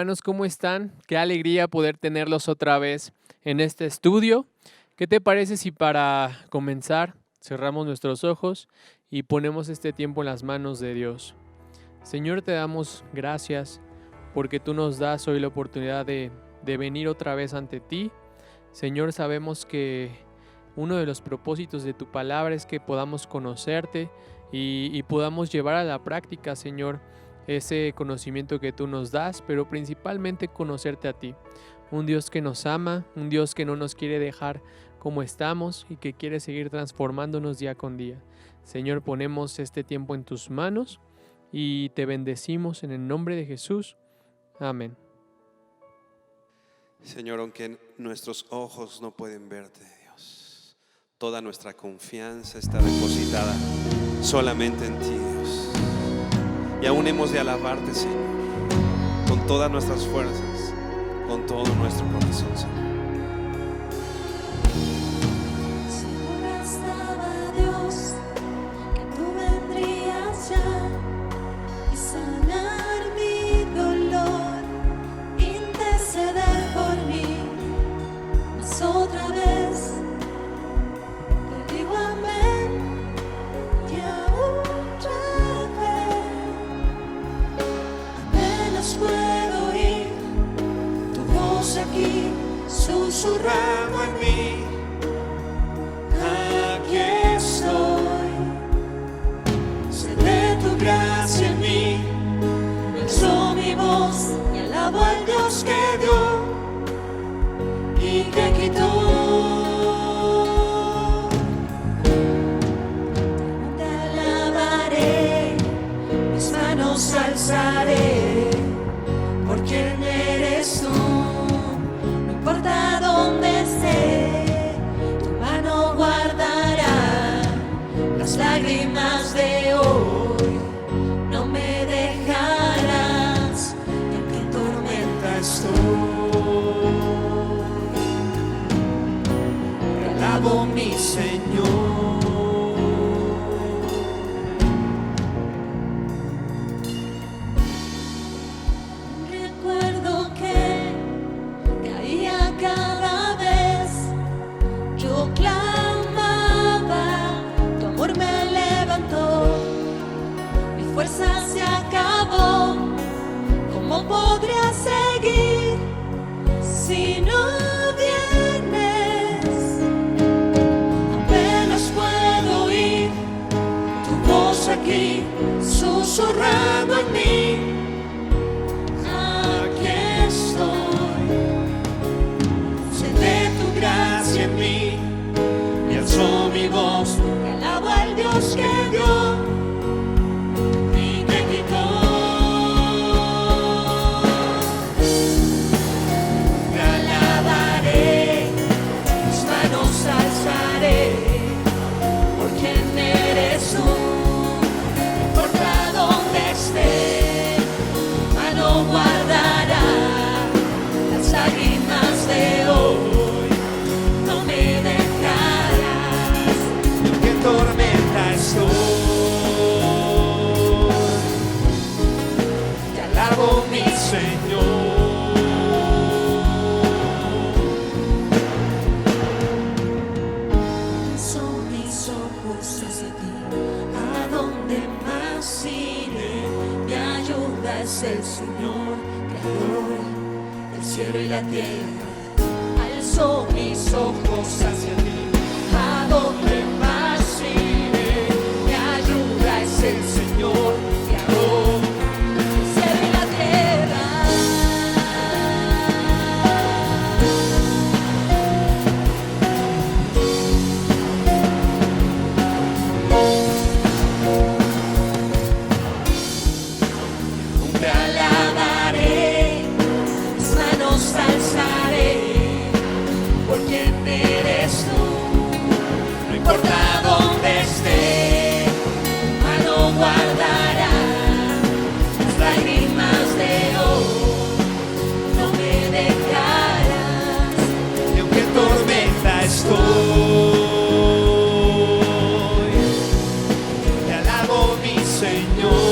Hermanos, ¿cómo están? Qué alegría poder tenerlos otra vez en este estudio. ¿Qué te parece si para comenzar cerramos nuestros ojos y ponemos este tiempo en las manos de Dios? Señor, te damos gracias porque tú nos das hoy la oportunidad de venir otra vez ante ti. Señor, sabemos que uno de los propósitos de tu palabra es que podamos conocerte y podamos llevar a la práctica, Señor, ese conocimiento que tú nos das, pero principalmente conocerte a ti. Un Dios que nos ama, un Dios que no nos quiere dejar como estamos y que quiere seguir transformándonos día con día. Señor, ponemos este tiempo en tus manos y te bendecimos en el nombre de Jesús. Amén. Señor, aunque nuestros ojos no pueden verte, Dios, toda nuestra confianza está depositada solamente en ti, Dios. Y aún hemos de alabarte, Señor, con todas nuestras fuerzas, con todo nuestro corazón, Señor. Segura estaba Dios que tú vendrías ya y sanar mi dolor, interceder por mí. Mas otra vez te digo amén y otra vez. Apenas puedo oír tu voz aquí susurrando en mí. Aquí estoy, sé de tu gracia en mí. Alzo mi voz y alabo al Dios que dio y que quitó. Te alabaré, mis manos alzaré, por quien eres tú. No importa dónde esté, tu mano guardará las lágrimas de hoy. No me dejarás, y aunque en tormenta estoy, te alabo, mi Señor. Recuerdo que caía cada vez, yo clamaba, tu amor me levantó, mi fuerza se acabó. ¿Cómo podría seguir si no vienes? Apenas puedo oír tu voz aquí susurrando en mí. Aquí estoy, sé de tu gracia en mí. Y alzo mi voz y alabo al Dios que dio y que quitó. Te alabaré, mis manos alzaré, por quien eres tú. No importa dónde esté, tu mano guardará las lágrimas de hoy. No me dejarás, y aunque en tormenta estoy, te alabo, mi Señor. Son mis ojos hacia ti, ¿a dónde más iré? Mi ayuda es el Señor, creador del cielo y la tierra. Alzo mis ojos hacia ti, ¿a dónde más iré? Mi ayuda es el Señor, creador del cielo y la tierra. Te alabaré, mis manos alzaré, por quien eres tú. No importa dónde esté, tu mano guardará las lágrimas de hoy. No me dejarás, y aunque en tormenta estoy, te alabo, mi Señor.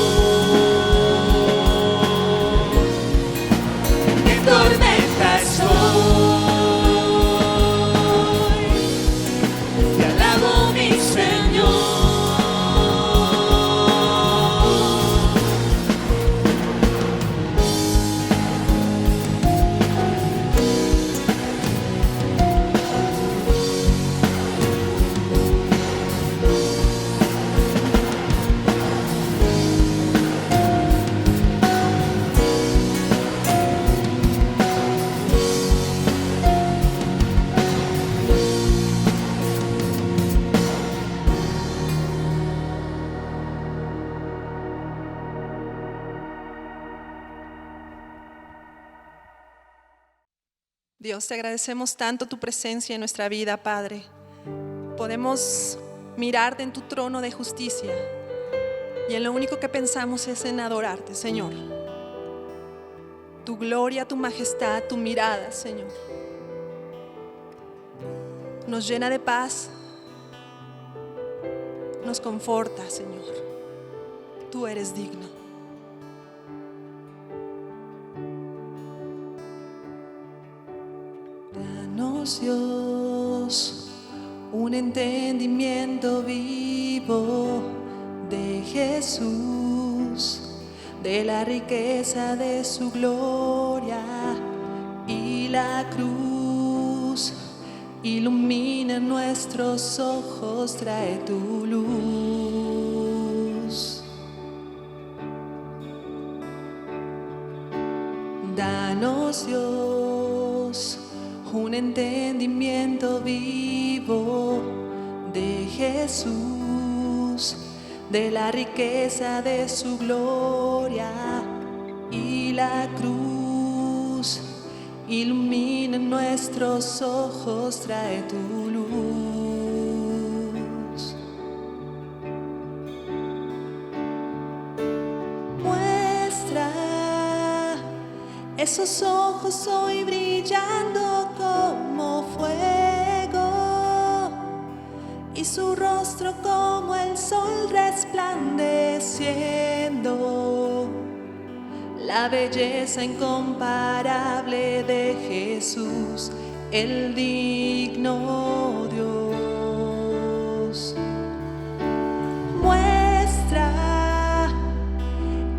Dios, te agradecemos tanto tu presencia en nuestra vida, Padre. Podemos mirarte en tu trono de justicia y en lo único que pensamos es en adorarte, Señor. Tu gloria, tu majestad, tu mirada, Señor, nos llena de paz, nos conforta, Señor. Tú eres digno. Danos, Dios, un entendimiento vivo de Jesús, de la riqueza de su gloria y la cruz. Ilumina nuestros ojos, trae tu luz. Danos, Dios, un entendimiento vivo de Jesús, de la riqueza de su gloria y la cruz. Ilumina nuestros ojos, trae tu luz. Muestra esos ojos hoy brillando como fuego y su rostro como el sol resplandeciendo. La belleza incomparable de Jesús, el digno Dios. Muestra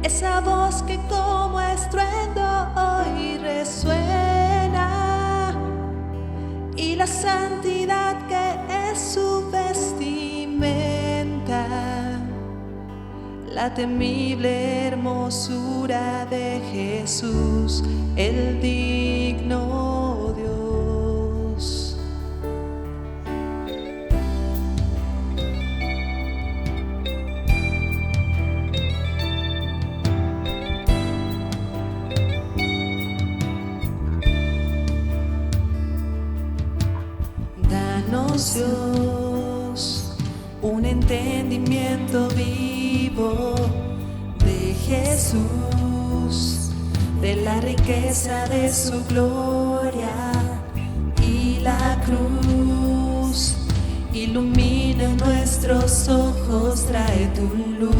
esa voz que como estruendo hoy resuena y la santidad que es su vestimenta. La temible hermosura de Jesús, el digno Dios. Danos, Dios, un entendimiento vivo de Jesús, de la riqueza de su gloria y la cruz. Ilumina nuestros ojos, trae tu luz.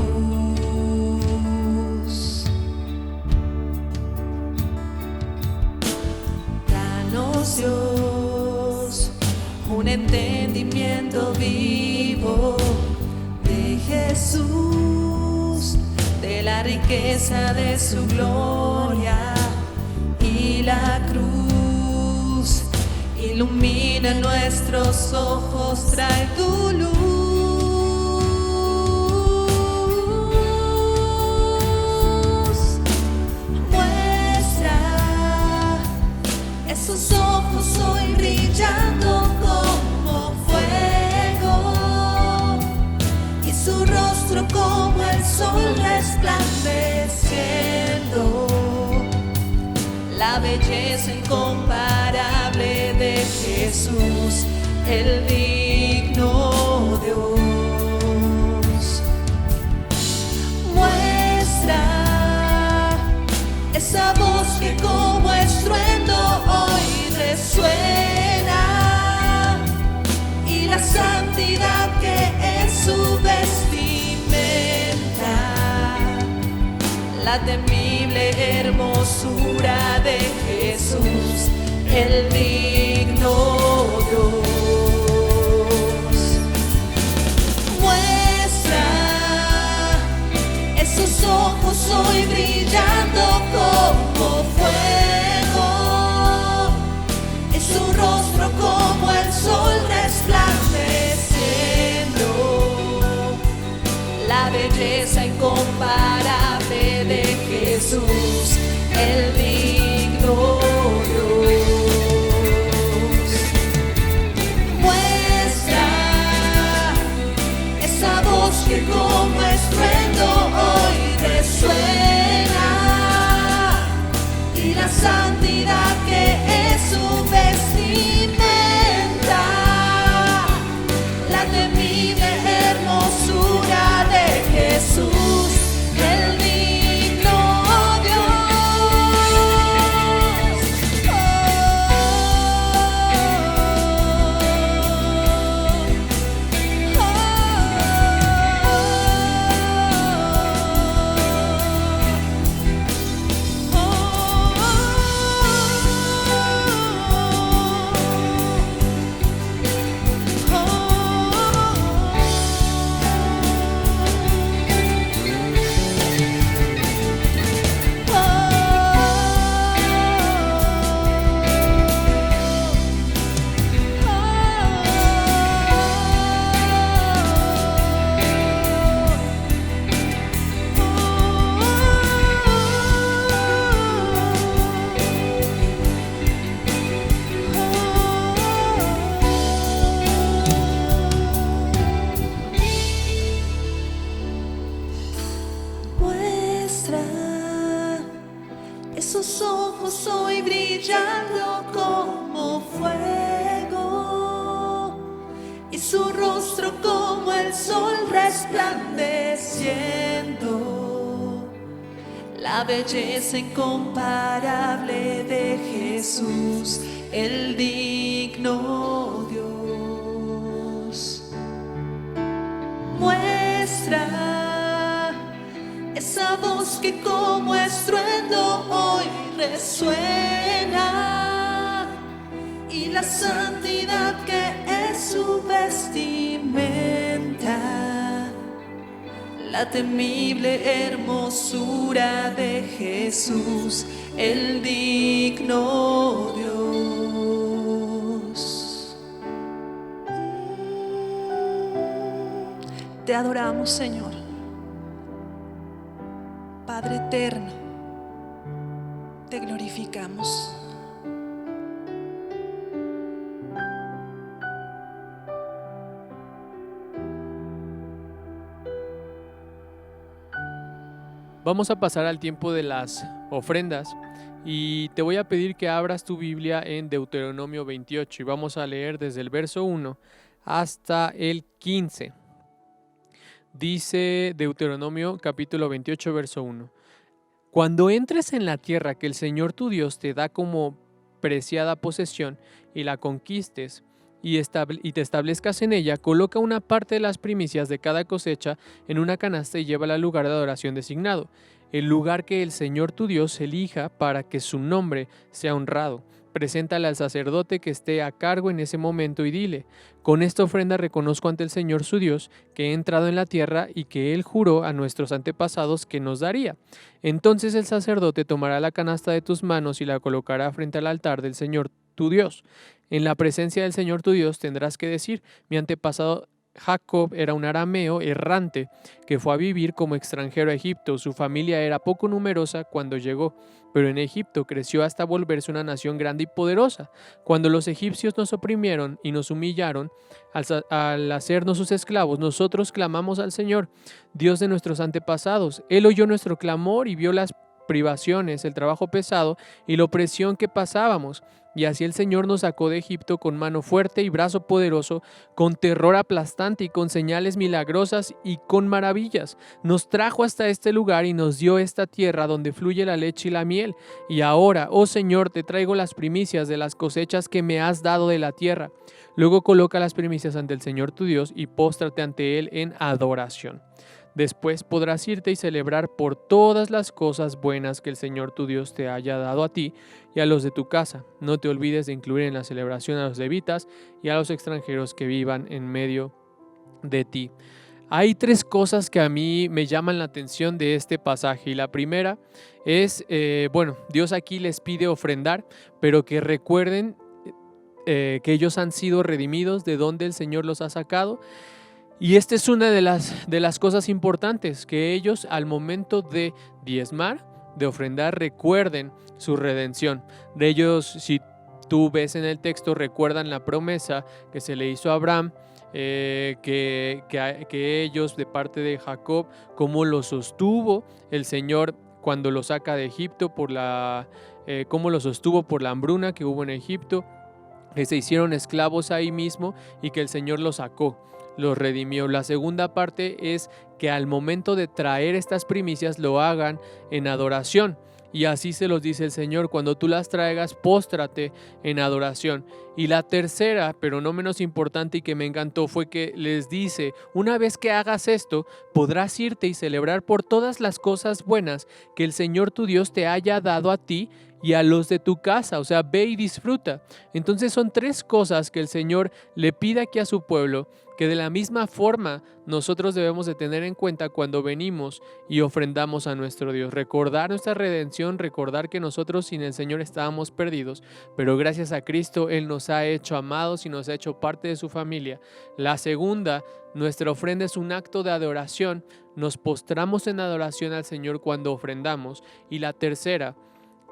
Danos, Dios, un entendimiento vivo de Jesús, de la riqueza de su gloria y la cruz. Ilumina nuestros ojos, trae tu luz. Muestra esos ojos hoy brillando como fuego y su rostro como el sol resplandeciendo. La belleza incomparable de Jesús, el digno Dios. Muestra esa voz que como estruendo hoy resuena y la santidad que es su vestimenta. La temible hermosura de Jesús, el digno Dios. Muestra esos ojos hoy brillando como fuego y su rostro como el sol resplandeciendo. La belleza incomparable de Jesús, el digno Dios. Muestra esa voz que como estruendo hoy resuena y la santidad que es su vestimenta. su rostro como el sol resplandeciendo. La belleza incomparable de Jesús, el digno Dios. Muestra esa voz que como estruendo hoy resuena, y la santidad que es su vestimenta, la temible hermosura de Jesús, el digno Dios. Te adoramos, Señor. Padre eterno, te glorificamos. Vamos a pasar al tiempo de las ofrendas y te voy a pedir que abras tu Biblia en Deuteronomio 28 y vamos a leer desde el verso 1 hasta el 15. Dice Deuteronomio capítulo 28 verso 1: Cuando entres en la tierra que el Señor tu Dios te da como preciada posesión y la conquistes y te establezcas en ella, coloca una parte de las primicias de cada cosecha en una canasta y llévala al lugar de adoración designado, el lugar que el Señor tu Dios elija para que su nombre sea honrado. Preséntale al sacerdote que esté a cargo en ese momento y dile: con esta ofrenda reconozco ante el Señor su Dios que he entrado en la tierra y que Él juró a nuestros antepasados que nos daría. Entonces el sacerdote tomará la canasta de tus manos y la colocará frente al altar del Señor tu Dios. En la presencia del Señor tu Dios tendrás que decir: mi antepasado Jacob era un arameo errante que fue a vivir como extranjero a Egipto. Su familia era poco numerosa cuando llegó, pero en Egipto creció hasta volverse una nación grande y poderosa. Cuando los egipcios nos oprimieron y nos humillaron al hacernos sus esclavos, nosotros clamamos al Señor, Dios de nuestros antepasados. Él oyó nuestro clamor y vio las privaciones, el trabajo pesado y la opresión que pasábamos. Y así el Señor nos sacó de Egipto con mano fuerte y brazo poderoso, con terror aplastante y con señales milagrosas y con maravillas. Nos trajo hasta este lugar y nos dio esta tierra donde fluye la leche y la miel. Y ahora, oh Señor, te traigo las primicias de las cosechas que me has dado de la tierra. Luego coloca las primicias ante el Señor tu Dios y póstrate ante Él en adoración. Después podrás irte y celebrar por todas las cosas buenas que el Señor tu Dios te haya dado a ti y a los de tu casa. No te olvides de incluir en la celebración a los levitas y a los extranjeros que vivan en medio de ti. Hay tres cosas que a mí me llaman la atención de este pasaje, y la primera es, Dios aquí les pide ofrendar, pero que recuerden que ellos han sido redimidos, de donde el Señor los ha sacado. Y esta es una de las cosas importantes, que ellos al momento de diezmar, de ofrendar, recuerden su redención. De ellos, si tú ves en el texto, recuerdan la promesa que se le hizo a Abraham, que ellos de parte de Jacob, cómo lo sostuvo el Señor cuando lo saca de Egipto, cómo lo sostuvo por la hambruna que hubo en Egipto, que se hicieron esclavos ahí mismo y que el Señor los sacó, los redimió. La segunda parte es que al momento de traer estas primicias lo hagan en adoración. Y así se los dice el Señor: cuando tú las traigas, póstrate en adoración. Y la tercera, pero no menos importante y que me encantó, fue que les dice: una vez que hagas esto, podrás irte y celebrar por todas las cosas buenas que el Señor tu Dios te haya dado a ti y a los de tu casa. O sea, ve y disfruta. Entonces son tres cosas que el Señor le pide aquí a su pueblo, que de la misma forma nosotros debemos de tener en cuenta cuando venimos y ofrendamos a nuestro Dios. Recordar nuestra redención, recordar que nosotros sin el Señor estábamos perdidos, pero gracias a Cristo Él nos ha hecho amados y nos ha hecho parte de su familia. La segunda, nuestra ofrenda es un acto de adoración. Nos postramos en adoración al Señor cuando ofrendamos. Y la tercera,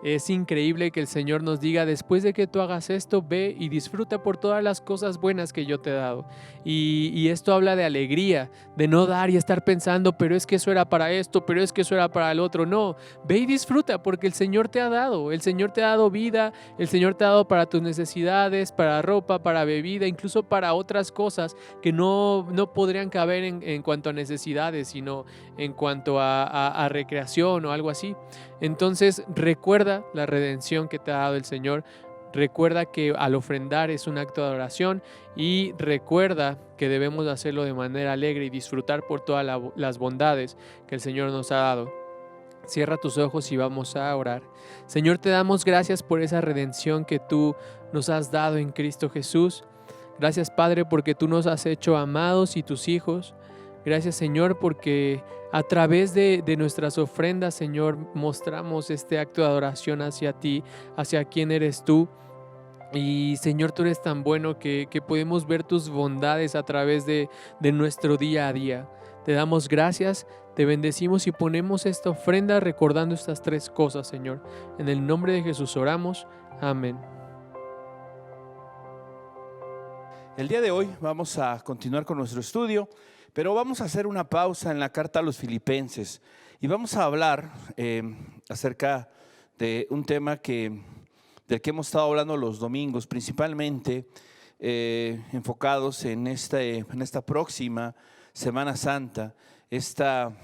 Es increíble que el Señor nos diga, después de que tú hagas esto, ve y disfruta por todas las cosas buenas que yo te he dado. Y esto habla de alegría, de no dar y estar pensando, pero es que eso era para esto, pero es que eso era para el otro. No, ve y disfruta porque el Señor te ha dado. El Señor te ha dado vida, el Señor te ha dado para tus necesidades, para ropa, para bebida, incluso para otras cosas que no podrían caber en cuanto a necesidades, sino en cuanto a recreación o algo así. Entonces recuerda la redención que te ha dado el Señor, recuerda que al ofrendar es un acto de adoración y recuerda que debemos hacerlo de manera alegre y disfrutar por todas las bondades que el Señor nos ha dado. Cierra tus ojos y vamos a orar. Señor, te damos gracias por esa redención que tú nos has dado en Cristo Jesús. Gracias, Padre, porque tú nos has hecho amados y tus hijos. Gracias, Señor, porque a través de nuestras ofrendas, Señor, mostramos este acto de adoración hacia ti, hacia quién eres tú. Y, Señor, tú eres tan bueno que podemos ver tus bondades a través de nuestro día a día. Te damos gracias, te bendecimos y ponemos esta ofrenda recordando estas tres cosas, Señor. En el nombre de Jesús oramos. Amén. El día de hoy vamos a continuar con nuestro estudio, pero vamos a hacer una pausa en la carta a los Filipenses y vamos a hablar acerca de un tema del que hemos estado hablando los domingos, principalmente enfocados en esta próxima Semana Santa, esta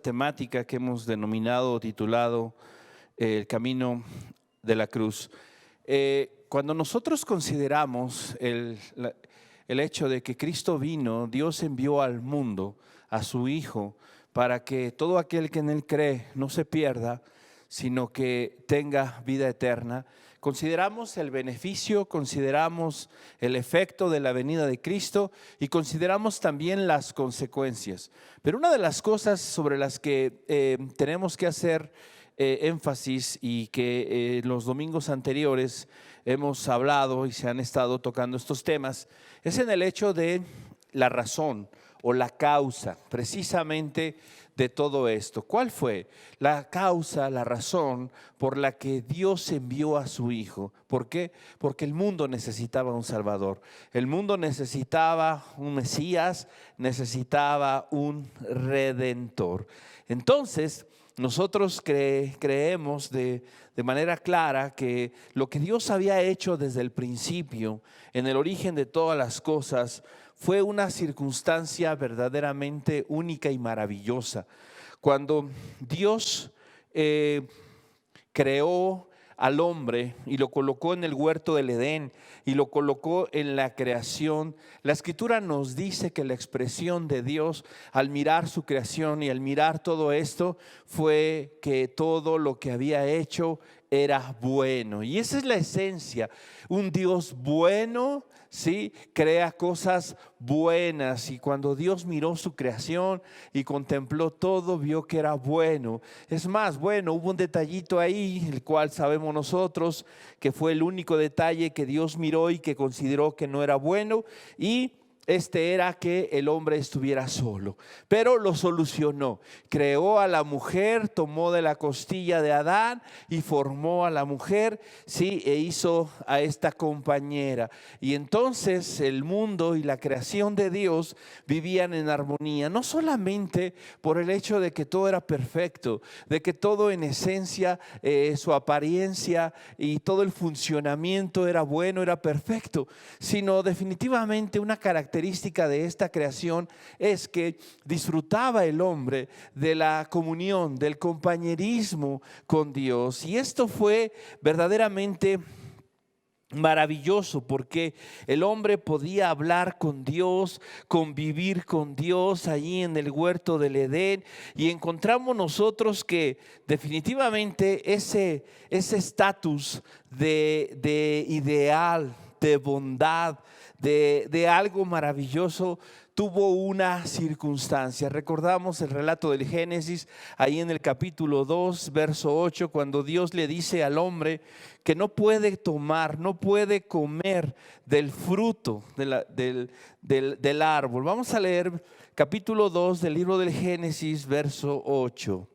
temática que hemos denominado o titulado El Camino de la Cruz. Cuando nosotros consideramos el hecho de que Cristo vino, Dios envió al mundo a su Hijo para que todo aquel que en Él cree no se pierda, sino que tenga vida eterna. Consideramos el beneficio, consideramos el efecto de la venida de Cristo y consideramos también las consecuencias. Pero una de las cosas sobre las que tenemos que hacer énfasis y que los domingos anteriores hemos hablado y se han estado tocando estos temas, es en el hecho de la razón o la causa precisamente de todo esto. ¿Cuál fue la causa, la razón por la que Dios envió a su Hijo? ¿Por qué? Porque el mundo necesitaba un Salvador. El mundo necesitaba un Mesías, necesitaba un Redentor. Entonces, nosotros creemos de manera clara que lo que Dios había hecho desde el principio, en el origen de todas las cosas, fue una circunstancia verdaderamente única y maravillosa. Cuando Dios creó al hombre y lo colocó en el huerto del Edén y lo colocó en la creación, la Escritura nos dice que la expresión de Dios al mirar su creación y al mirar todo esto fue que todo lo que había hecho era bueno. Y esa es la esencia, un Dios bueno, ¿sí? Crea cosas buenas, y cuando Dios miró su creación y contempló todo, vio que era bueno. Es más, bueno, hubo un detallito ahí, el cual sabemos nosotros que fue el único detalle que Dios miró y que consideró que no era bueno, y este era que el hombre estuviera solo, pero lo solucionó. Creó a la mujer, tomó de la costilla de Adán y formó a la mujer, sí, e hizo a esta compañera. Y entonces el mundo y la creación de Dios vivían en armonía, no solamente por el hecho de que todo era perfecto, de que todo en esencia, su apariencia y todo el funcionamiento era bueno, era perfecto, sino definitivamente una característica de esta creación es que disfrutaba el hombre de la comunión, del compañerismo con Dios. Y esto fue verdaderamente maravilloso, porque el hombre podía hablar con Dios, convivir con Dios allí en el huerto del Edén, y encontramos nosotros que definitivamente ese estatus de ideal, de bondad, de algo maravilloso, tuvo una circunstancia. Recordamos el relato del Génesis, ahí en el capítulo 2, verso 8, cuando Dios le dice al hombre que no puede tomar, no puede comer del fruto del árbol. Vamos a leer capítulo 2 del libro del Génesis, verso 8.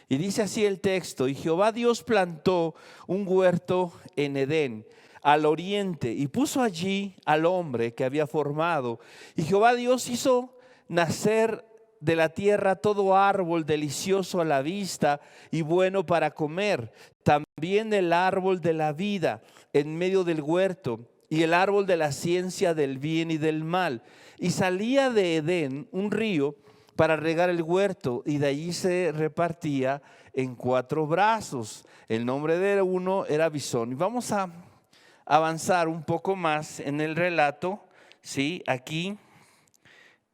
Y dice así el texto: y Jehová Dios plantó un huerto en Edén, al oriente, y puso allí al hombre que había formado. Y Jehová Dios hizo nacer de la tierra todo árbol delicioso a la vista y bueno para comer, también el árbol de la vida en medio del huerto, y el árbol de la ciencia del bien y del mal. Y salía de Edén un río para regar el huerto, y de allí se repartía en 4 brazos. El nombre de uno era Bisón. Y vamos a avanzar un poco más en el relato, ¿sí? Aquí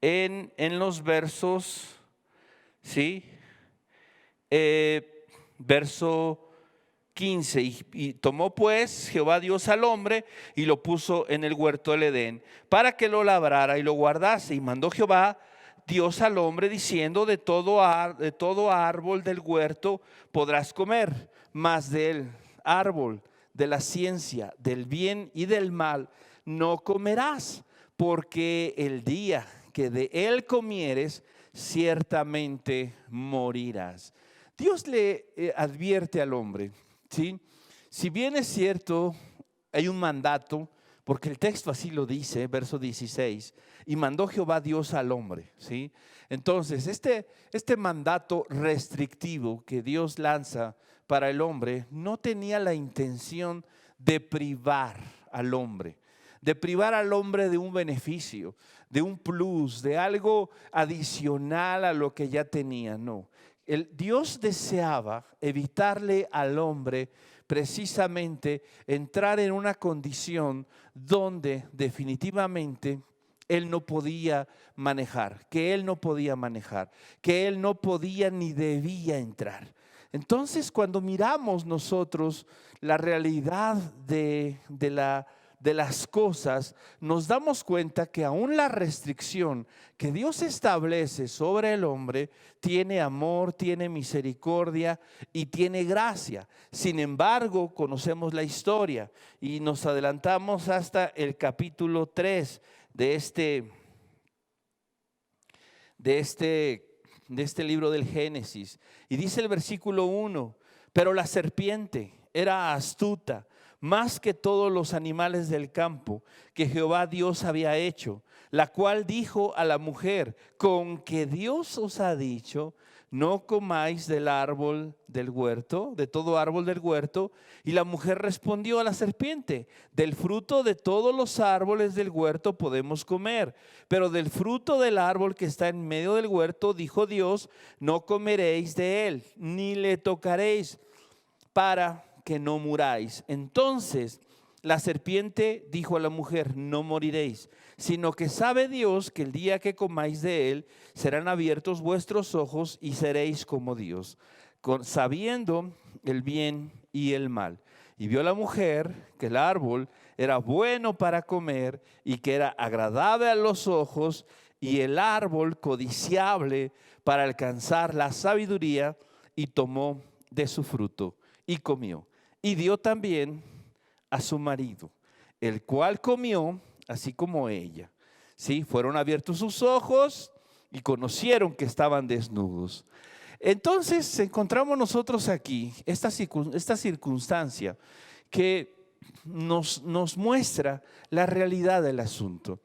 en los versos, ¿sí? Verso 15, y tomó pues Jehová Dios al hombre y lo puso en el huerto del Edén para que lo labrara y lo guardase. Y mandó Jehová Dios al hombre diciendo: de todo árbol del huerto podrás comer, mas del árbol de la ciencia del bien y del mal no comerás, porque el día que de él comieres ciertamente morirás. Dios le advierte al hombre, ¿sí? Si bien es cierto, hay un mandato, porque el texto así lo dice, verso 16, y mandó Jehová Dios al hombre, ¿sí? Entonces, este mandato restrictivo que Dios lanza para el hombre no tenía la intención de privar al hombre, de un beneficio, de un plus, de algo adicional a lo que ya tenía. No, Dios deseaba evitarle al hombre precisamente entrar en una condición donde definitivamente él no podía manejar, que él no podía ni debía entrar. Entonces, cuando miramos nosotros la realidad de las cosas, nos damos cuenta que aún la restricción que Dios establece sobre el hombre tiene amor, tiene misericordia y tiene gracia. Sin embargo, conocemos la historia y nos adelantamos hasta el capítulo 3 de este libro del Génesis. Y dice el versículo 1: pero la serpiente era astuta más que todos los animales del campo que Jehová Dios había hecho, la cual dijo a la mujer: con que Dios os ha dicho, no comáis del árbol del huerto, de todo árbol del huerto. Y la mujer respondió a la serpiente: del fruto de todos los árboles del huerto podemos comer, pero del fruto del árbol que está en medio del huerto, dijo Dios, no comeréis de él, ni le tocaréis, para que no muráis. Entonces la serpiente dijo a la mujer: no moriréis, sino que sabe Dios que el día que comáis de él serán abiertos vuestros ojos y seréis como Dios, sabiendo el bien y el mal. Y vio la mujer que el árbol era bueno para comer y que era agradable a los ojos, y el árbol codiciable para alcanzar la sabiduría, y tomó de su fruto y comió. Y dio también a su marido, el cual comió así como ella. Sí, fueron abiertos sus ojos y conocieron que estaban desnudos. Entonces encontramos nosotros aquí esta circunstancia que nos muestra la realidad del asunto.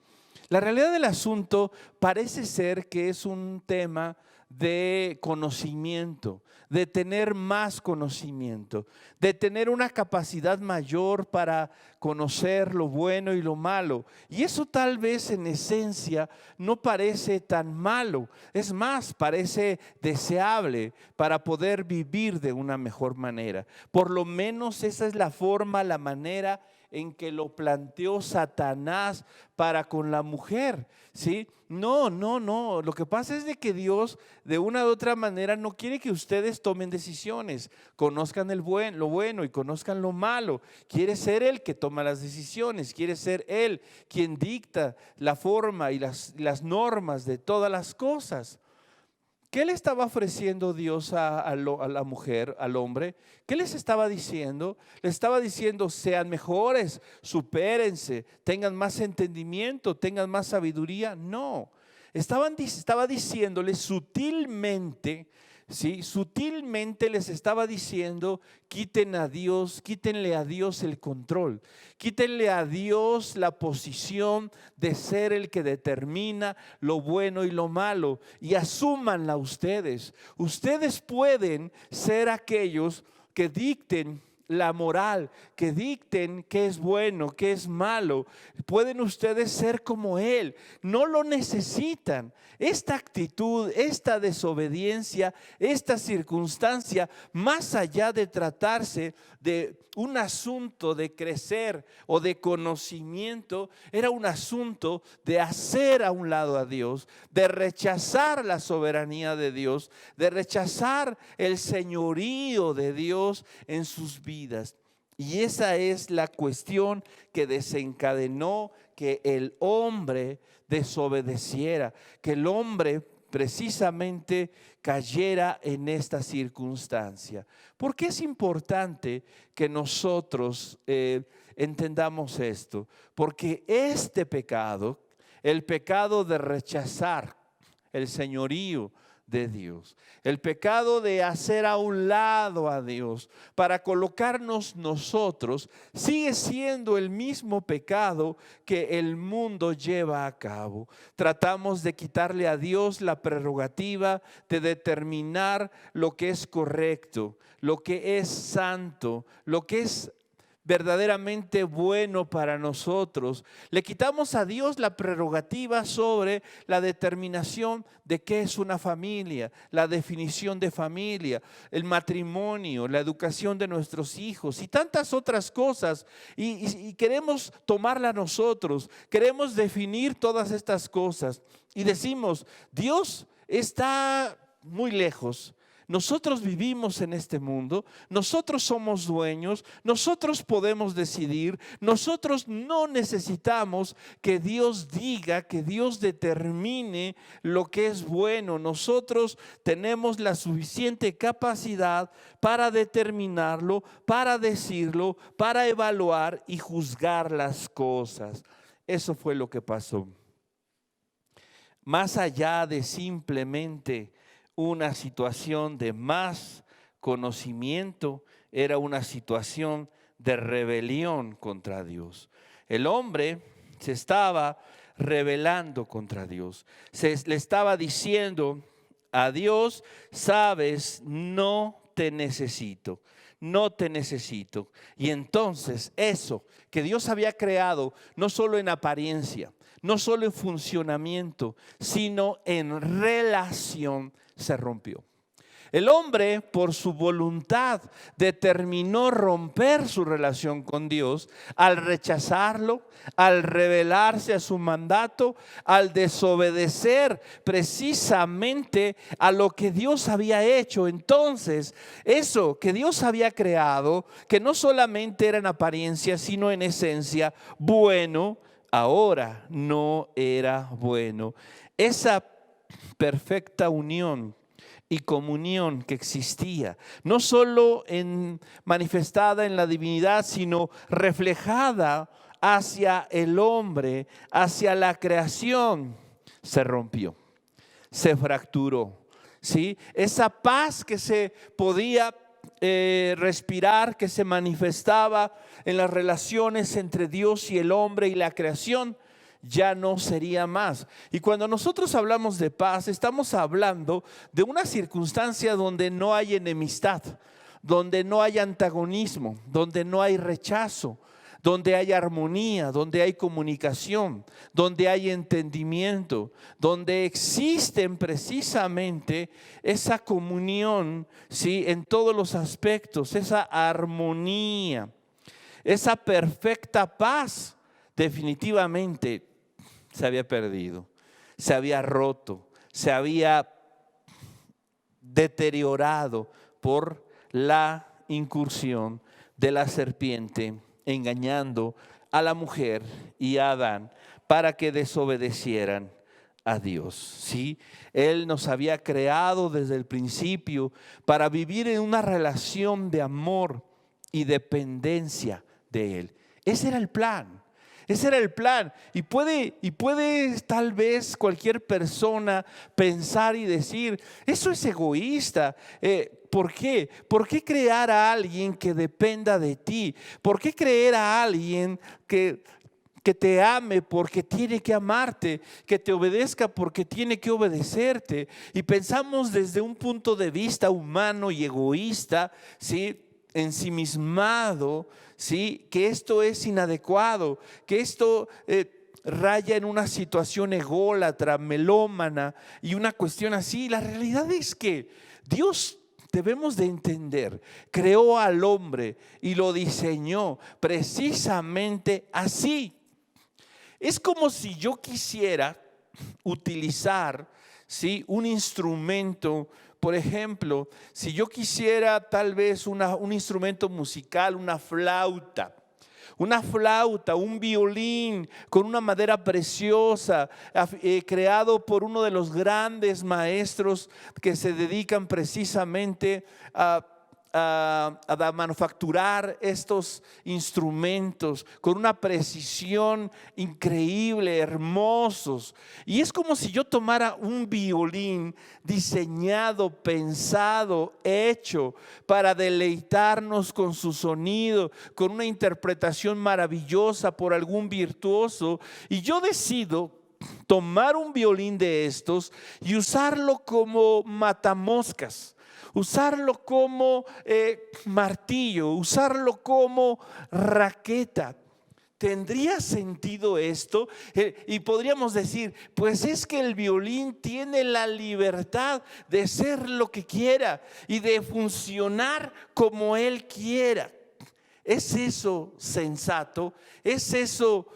La realidad del asunto parece ser que es un tema de conocimiento, de tener más conocimiento, de tener una capacidad mayor para conocer lo bueno y lo malo. Y eso tal vez en esencia no parece tan malo, es más, parece deseable para poder vivir de una mejor manera. Por lo menos esa es la forma, la manera en que lo planteó Satanás para con la mujer, ¿sí? No, lo que pasa es de que Dios de una u otra manera no quiere que ustedes tomen decisiones, conozcan lo bueno y conozcan lo malo. Quiere ser Él que toma las decisiones, quiere ser Él quien dicta la forma y las normas de todas las cosas. ¿Qué le estaba ofreciendo Dios a la mujer, al hombre? ¿Qué les estaba diciendo? Le estaba diciendo: sean mejores, supérense, tengan más entendimiento, tengan más sabiduría. No, estaba diciéndole sutilmente, ¿sí? Sutilmente les estaba diciendo: quítenle a Dios el control, quítenle a Dios la posición de ser el que determina lo bueno y lo malo, y asúmanla ustedes. Ustedes pueden ser aquellos que dicten la moral, que dicten qué es bueno, qué es malo. Pueden ustedes ser como Él, no lo necesitan. Esta actitud, esta desobediencia, esta circunstancia, más allá de tratarse de un asunto de crecer o de conocimiento, era un asunto de hacer a un lado a Dios, de rechazar la soberanía de Dios, de rechazar el señorío de Dios en sus vidas. Y esa es la cuestión que desencadenó que el hombre desobedeciera, que el hombre precisamente cayera en esta circunstancia. ¿Por qué es importante que nosotros entendamos esto? Porque este pecado, el pecado de rechazar el señorío de Dios, el pecado de hacer a un lado a Dios para colocarnos nosotros, sigue siendo el mismo pecado que el mundo lleva a cabo. Tratamos de quitarle a Dios la prerrogativa de determinar lo que es correcto, lo que es santo, lo que es verdaderamente bueno para nosotros. Le quitamos a Dios la prerrogativa sobre la determinación de qué es una familia, la definición de familia, el matrimonio, la educación de nuestros hijos y tantas otras cosas. Y queremos tomarla nosotros, queremos definir todas estas cosas y decimos: Dios está muy lejos. Nosotros vivimos en este mundo, nosotros somos dueños, nosotros podemos decidir, nosotros no necesitamos que Dios diga, que Dios determine lo que es bueno. Nosotros tenemos la suficiente capacidad para determinarlo, para decirlo, para evaluar y juzgar las cosas. Eso fue lo que pasó. Más allá de simplemente una situación de más conocimiento, era una situación de rebelión contra Dios. El hombre se estaba rebelando contra Dios. Le estaba diciendo a Dios: sabes, no te necesito. No te necesito. Y entonces eso que Dios había creado, no solo en apariencia, no solo en funcionamiento, sino en relación, se rompió. El hombre, por su voluntad, determinó romper su relación con Dios al rechazarlo, al rebelarse a su mandato, al desobedecer precisamente a lo que Dios había hecho. Entonces, eso que Dios había creado, que no solamente era en apariencia, sino en esencia bueno, ahora no era bueno. Esa perfecta unión y comunión que existía, no solo manifestada en la divinidad, sino reflejada hacia el hombre, hacia la creación, se rompió, se fracturó, ¿sí? Esa paz que se podía respirar, que se manifestaba en las relaciones entre Dios y el hombre y la creación, ya no sería más. Y cuando nosotros hablamos de paz, estamos hablando de una circunstancia donde no hay enemistad, donde no hay antagonismo, donde no hay rechazo, donde hay armonía, donde hay comunicación, donde hay entendimiento, donde existen precisamente esa comunión, ¿sí?, en todos los aspectos, esa armonía, esa perfecta paz. Definitivamente se había perdido, se había roto, se había deteriorado por la incursión de la serpiente, engañando a la mujer y a Adán para que desobedecieran a Dios. ¿Sí? Él nos había creado desde el principio para vivir en una relación de amor y dependencia de Él. Ese era el plan. Ese era el plan. Y puede tal vez cualquier persona pensar y decir, eso es egoísta. ¿Por qué? ¿Por qué crear a alguien que dependa de ti? ¿Por qué creer a alguien que te ame porque tiene que amarte, que te obedezca porque tiene que obedecerte? Y pensamos desde un punto de vista humano y egoísta, ¿sí? Ensimismado, ¿sí? Que esto es inadecuado, que esto raya en una situación ególatra, melómana y una cuestión así. La realidad es que Dios, debemos de entender, creó al hombre y lo diseñó precisamente así. Es como si yo quisiera utilizar, ¿sí? Un instrumento. Por ejemplo, si yo quisiera tal vez un instrumento musical, una flauta, un violín con una madera preciosa, creado por uno de los grandes maestros que se dedican precisamente a manufacturar estos instrumentos con una precisión increíble, hermosos. Y es como si yo tomara un violín diseñado, pensado, hecho para deleitarnos con su sonido, con una interpretación maravillosa por algún virtuoso, y yo decido tomar un violín de estos y usarlo como matamoscas, usarlo como martillo, usarlo como raqueta. ¿Tendría sentido esto? Y podríamos decir, pues es que el violín tiene la libertad de ser lo que quiera y de funcionar como él quiera. ¿Es eso sensato? ¿Es eso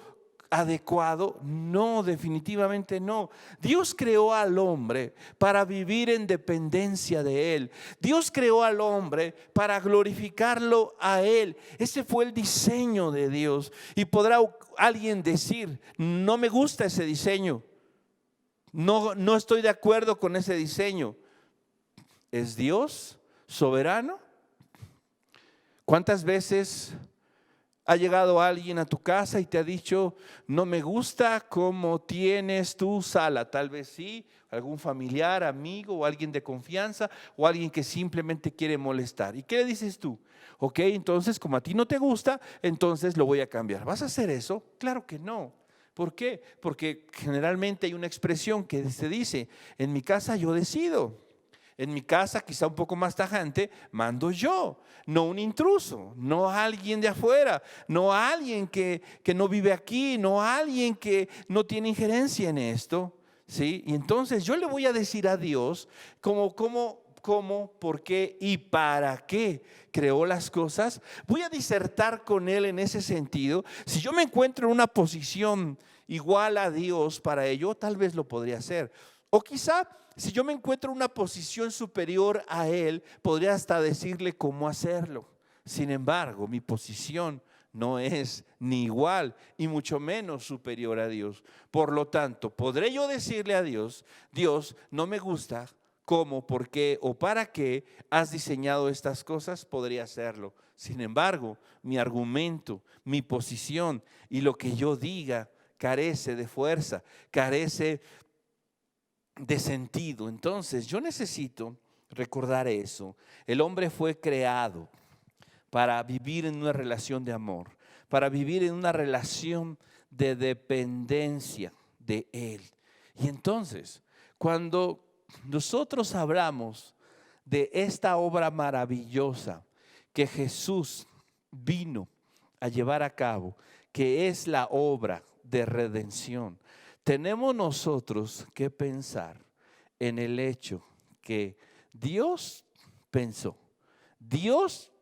adecuado? No, definitivamente no. Dios creó al hombre para vivir en dependencia de Él. Dios creó al hombre para glorificarlo a Él. Ese fue el diseño de Dios. Y podrá alguien decir, no me gusta ese diseño, no estoy de acuerdo con ese diseño. ¿Es Dios soberano? ¿Cuántas veces ha llegado alguien a tu casa y te ha dicho, no me gusta cómo tienes tu sala? Tal vez sí, algún familiar, amigo o alguien de confianza o alguien que simplemente quiere molestar. ¿Y qué le dices tú? Ok, entonces como a ti no te gusta, entonces lo voy a cambiar. ¿Vas a hacer eso? Claro que no. ¿Por qué? Porque generalmente hay una expresión que se dice, en mi casa yo decido. En mi casa, quizá un poco más tajante, mando yo, no un intruso, no alguien de afuera, no alguien que no vive aquí, no alguien que no tiene injerencia en esto, ¿sí? Y entonces yo le voy a decir a Dios cómo, por qué y para qué creó las cosas. Voy a disertar con Él en ese sentido. Si yo me encuentro en una posición igual a Dios para ello, tal vez lo podría hacer. O quizá si yo me encuentro en una posición superior a Él, podría hasta decirle cómo hacerlo. Sin embargo, mi posición no es ni igual y mucho menos superior a Dios. Por lo tanto, podré yo decirle a Dios, Dios, no me gusta cómo, por qué o para qué has diseñado estas cosas. Podría hacerlo. Sin embargo, mi argumento, mi posición y lo que yo diga carece de fuerza, carece de sentido. Entonces yo necesito recordar eso. El hombre fue creado para vivir en una relación de amor, para vivir en una relación de dependencia de Él. Y entonces, cuando nosotros hablamos de esta obra maravillosa que Jesús vino a llevar a cabo, que es la obra de redención, tenemos nosotros que pensar en el hecho que Dios pensó. Dios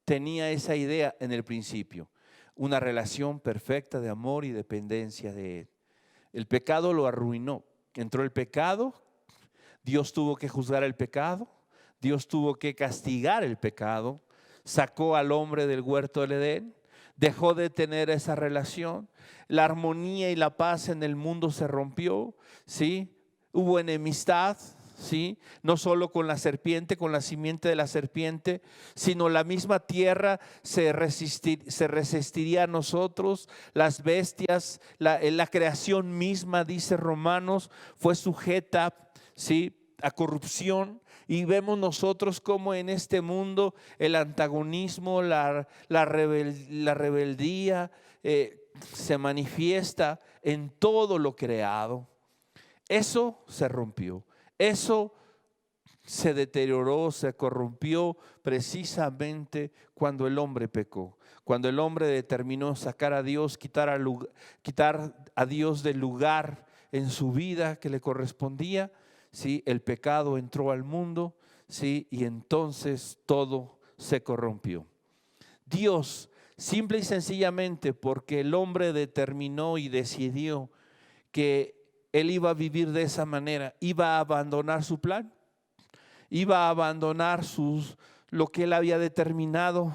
tenía esa idea en el principio, una relación perfecta de amor y dependencia de Él. El pecado lo arruinó. Entró el pecado, Dios tuvo que juzgar el pecado, Dios tuvo que castigar el pecado, sacó al hombre del huerto del Edén, dejó de tener esa relación, la armonía y la paz en el mundo se rompió, ¿sí? Hubo enemistad, ¿sí? No solo con la serpiente, con la simiente de la serpiente, sino la misma tierra se resistiría a nosotros, las bestias, la creación misma, dice Romanos, fue sujeta, ¿sí?, a corrupción. Y vemos nosotros como en este mundo el antagonismo, la rebeldía se manifiesta en todo lo creado. Eso se rompió, eso se deterioró, se corrompió precisamente cuando el hombre pecó, cuando el hombre determinó sacar a Dios, quitar a Dios del lugar en su vida que le correspondía. ¿Sí? El pecado entró al mundo, ¿sí? Y entonces todo se corrompió. Dios, simple y sencillamente porque el hombre determinó y decidió que él iba a vivir de esa manera, iba a abandonar su plan, iba a abandonar lo que él había determinado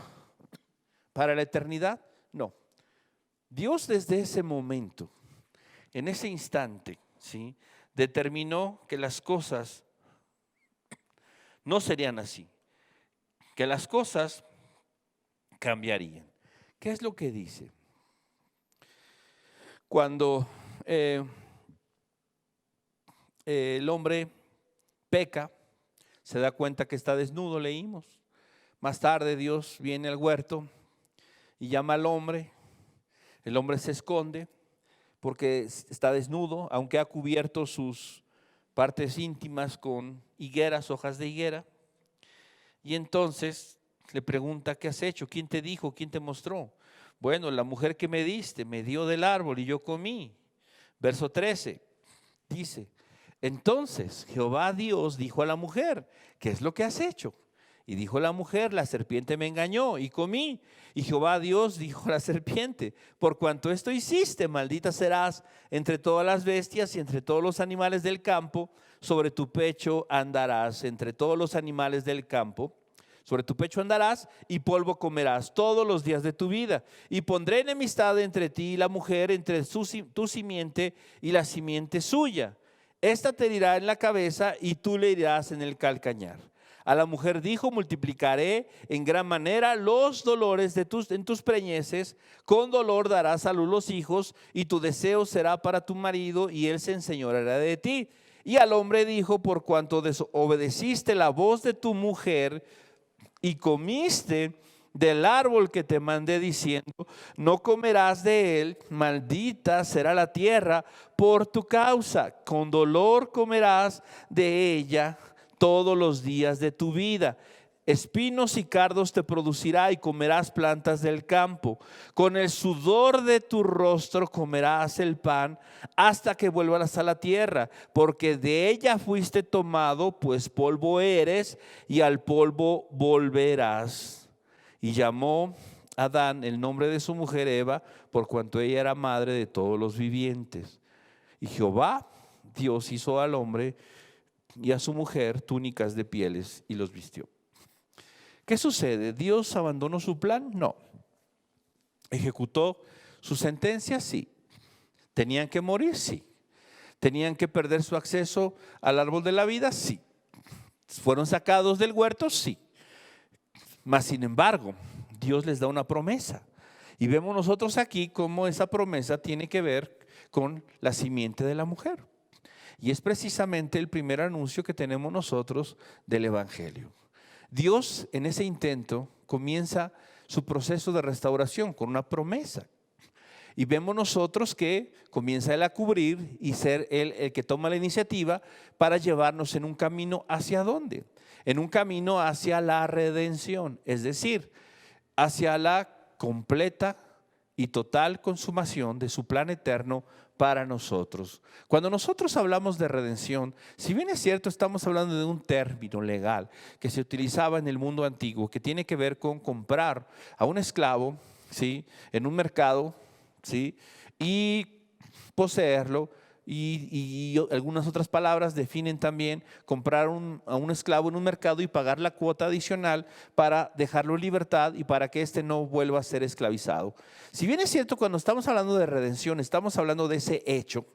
para la eternidad. No, Dios desde ese momento, en ese instante, ¿sí?, determinó que las cosas no serían así, que las cosas cambiarían. ¿Qué es lo que dice? Cuando el hombre peca, se da cuenta que está desnudo, leímos. Más tarde Dios viene al huerto y llama al hombre. El hombre se esconde porque está desnudo, aunque ha cubierto sus partes íntimas con higueras, hojas de higuera. Y entonces le pregunta: ¿qué has hecho? ¿Quién te dijo? ¿Quién te mostró? Bueno, la mujer que me diste me dio del árbol y yo comí. Verso 13 dice: entonces Jehová Dios dijo a la mujer: ¿qué es lo que has hecho? Y dijo la mujer: la serpiente me engañó y comí. Y Jehová Dios dijo a la serpiente: por cuanto esto hiciste, maldita serás entre todas las bestias y entre todos los animales del campo. Sobre tu pecho andarás entre todos los animales del campo. Sobre tu pecho andarás y polvo comerás todos los días de tu vida. Y pondré enemistad entre ti y la mujer, entre tu simiente y la simiente suya. Esta te herirá en la cabeza y tú le herirás en el calcañar. A la mujer dijo: multiplicaré en gran manera los dolores en tus preñeces, con dolor darás a luz los hijos, y tu deseo será para tu marido, y él se enseñoreará de ti. Y al hombre dijo: por cuanto desobedeciste la voz de tu mujer y comiste del árbol que te mandé diciendo: no comerás de él, maldita será la tierra por tu causa, con dolor comerás de ella todos los días de tu vida. Espinos y cardos te producirá y comerás plantas del campo. Con el sudor de tu rostro comerás el pan hasta que vuelvas a la tierra, porque de ella fuiste tomado, pues polvo eres y al polvo volverás. Y llamó Adán el nombre de su mujer Eva, por cuanto ella era madre de todos los vivientes. Y Jehová Dios hizo al hombre y a su mujer túnicas de pieles y los vistió. ¿Qué sucede? ¿Dios abandonó su plan? No. ¿Ejecutó su sentencia? Sí. ¿Tenían que morir? Sí. ¿Tenían que perder su acceso al árbol de la vida? Sí. ¿Fueron sacados del huerto? Sí. Mas sin embargo, Dios les da una promesa. Y vemos nosotros aquí cómo esa promesa tiene que ver con la simiente de la mujer. Y es precisamente el primer anuncio que tenemos nosotros del Evangelio. Dios en ese intento comienza su proceso de restauración con una promesa. Y vemos nosotros que comienza Él a cubrir y ser Él el que toma la iniciativa para llevarnos en un camino ¿hacia dónde? En un camino hacia la redención, es decir, hacia la completa y total consumación de su plan eterno para nosotros. Cuando nosotros hablamos de redención, si bien es cierto, estamos hablando de un término legal que se utilizaba en el mundo antiguo, que tiene que ver con comprar a un esclavo, ¿sí?, en un mercado, ¿sí?, y poseerlo. Y algunas otras palabras definen también comprar a un esclavo en un mercado y pagar la cuota adicional para dejarlo en libertad y para que éste no vuelva a ser esclavizado. Si bien es cierto, cuando estamos hablando de redención, estamos hablando de ese hecho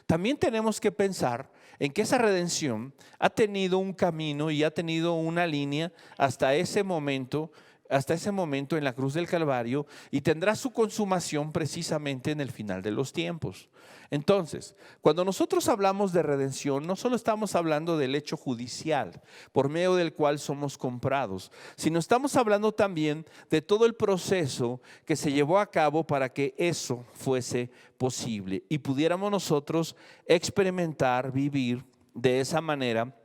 también tenemos que pensar en que esa redención ha tenido un camino y ha tenido una línea hasta ese momento en la cruz del Calvario, y tendrá su consumación precisamente en el final de los tiempos. Entonces, cuando nosotros hablamos de redención, no solo estamos hablando del hecho judicial por medio del cual somos comprados, sino estamos hablando también de todo el proceso que se llevó a cabo para que eso fuese posible y pudiéramos nosotros experimentar, vivir de esa manera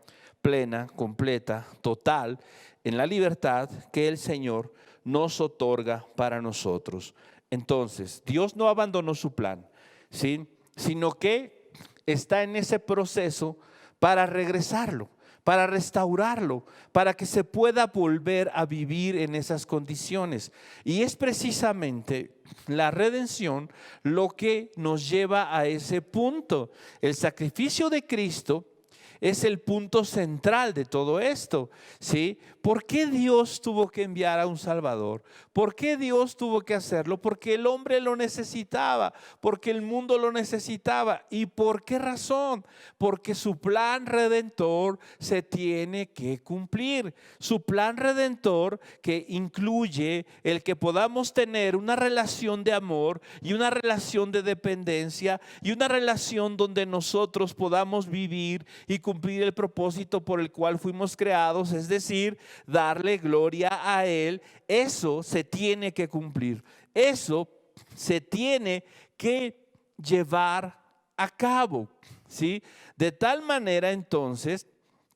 plena, completa, total, en la libertad que el Señor nos otorga para nosotros. Entonces, Dios no abandonó su plan, ¿sí?, sino que está en ese proceso para regresarlo, para restaurarlo, para que se pueda volver a vivir en esas condiciones. Y es precisamente la redención lo que nos lleva a ese punto. El sacrificio de Cristo es el punto central de todo esto, ¿sí? ¿Por qué Dios tuvo que enviar a un Salvador? ¿Por qué Dios tuvo que hacerlo? Porque el hombre lo necesitaba, porque el mundo lo necesitaba. ¿Y por qué razón? Porque su plan redentor se tiene que cumplir. Su plan redentor que incluye el que podamos tener una relación de amor y una relación de dependencia y una relación donde nosotros podamos vivir y cumplir el propósito por el cual fuimos creados, es decir, darle gloria a Él. Eso se tiene que cumplir, eso se tiene que llevar a cabo, ¿sí? De tal manera entonces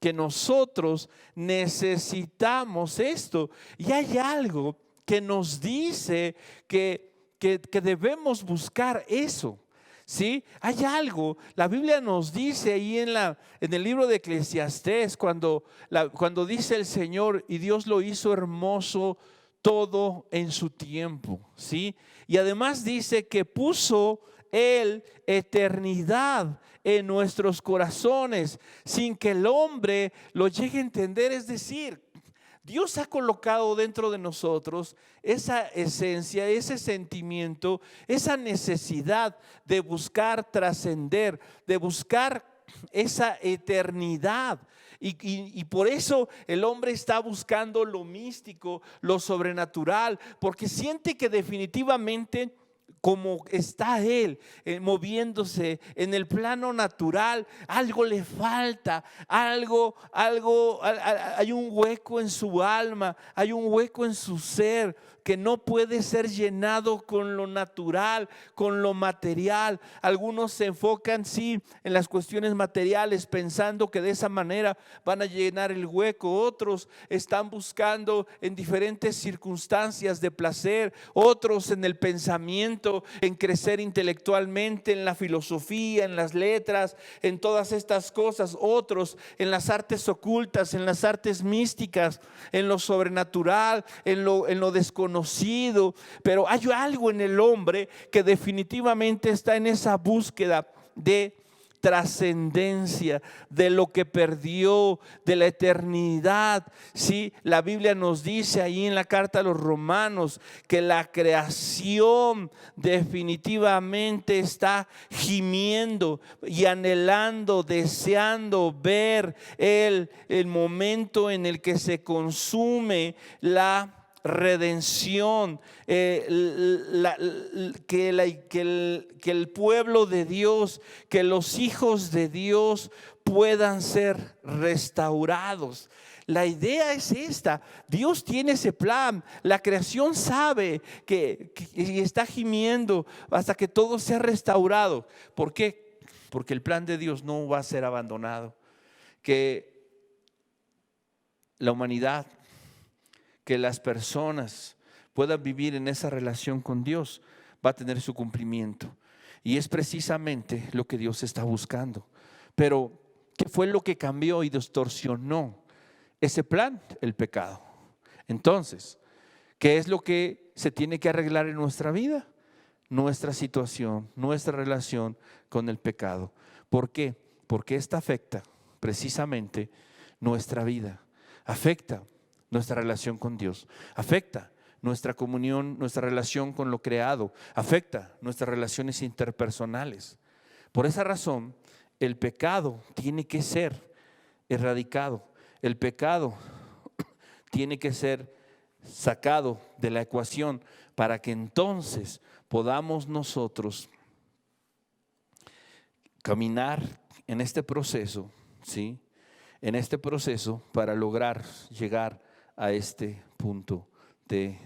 que nosotros necesitamos esto, y hay algo que nos dice que debemos buscar eso. ¿Sí? Hay algo, la Biblia nos dice ahí en el libro de Eclesiastés, cuando dice el Señor, y Dios lo hizo hermoso todo en su tiempo, ¿sí? Y además dice que puso Él eternidad en nuestros corazones sin que el hombre lo llegue a entender. Es decir, Dios ha colocado dentro de nosotros esa esencia, ese sentimiento, esa necesidad de buscar trascender, de buscar esa eternidad. Y por eso el hombre está buscando lo místico, lo sobrenatural, porque siente que definitivamente, como está él moviéndose en el plano natural, algo le falta, algo, hay un hueco en su alma, hay un hueco en su ser que no puede ser llenado con lo natural, con lo material. Algunos se enfocan, sí, en las cuestiones materiales, pensando que de esa manera van a llenar el hueco. Otros están buscando en diferentes circunstancias de placer, otros en el pensamiento, en crecer intelectualmente, en la filosofía, en las letras, en todas estas cosas. Otros en las artes ocultas, en las artes místicas, en lo sobrenatural, en lo desconocido. Pero hay algo en el hombre que definitivamente está en esa búsqueda de trascendencia, de lo que perdió, de la eternidad. Sí, la Biblia nos dice ahí en la carta a los Romanos que la creación definitivamente está gimiendo y anhelando, deseando ver el momento en el que se consume la redención, que el pueblo de Dios, que los hijos de Dios puedan ser restaurados. La idea es esta: Dios tiene ese plan, la creación sabe que está gimiendo hasta que todo sea restaurado. ¿Por qué? Porque el plan de Dios no va a ser abandonado, que la humanidad, que las personas puedan vivir en esa relación con Dios, va a tener su cumplimiento. Y es precisamente lo que Dios está buscando. Pero, ¿qué fue lo que cambió y distorsionó ese plan? El pecado. Entonces, ¿qué es lo que se tiene que arreglar en nuestra vida? Nuestra situación, nuestra relación con el pecado. ¿Por qué? Porque esta afecta precisamente nuestra vida, afecta nuestra relación con Dios, afecta nuestra comunión, nuestra relación con lo creado, afecta nuestras relaciones interpersonales. Por esa razón, el pecado tiene que ser erradicado. El pecado tiene que ser sacado de la ecuación para que entonces podamos nosotros caminar en este proceso, ¿sí? En este proceso para lograr llegar a este punto de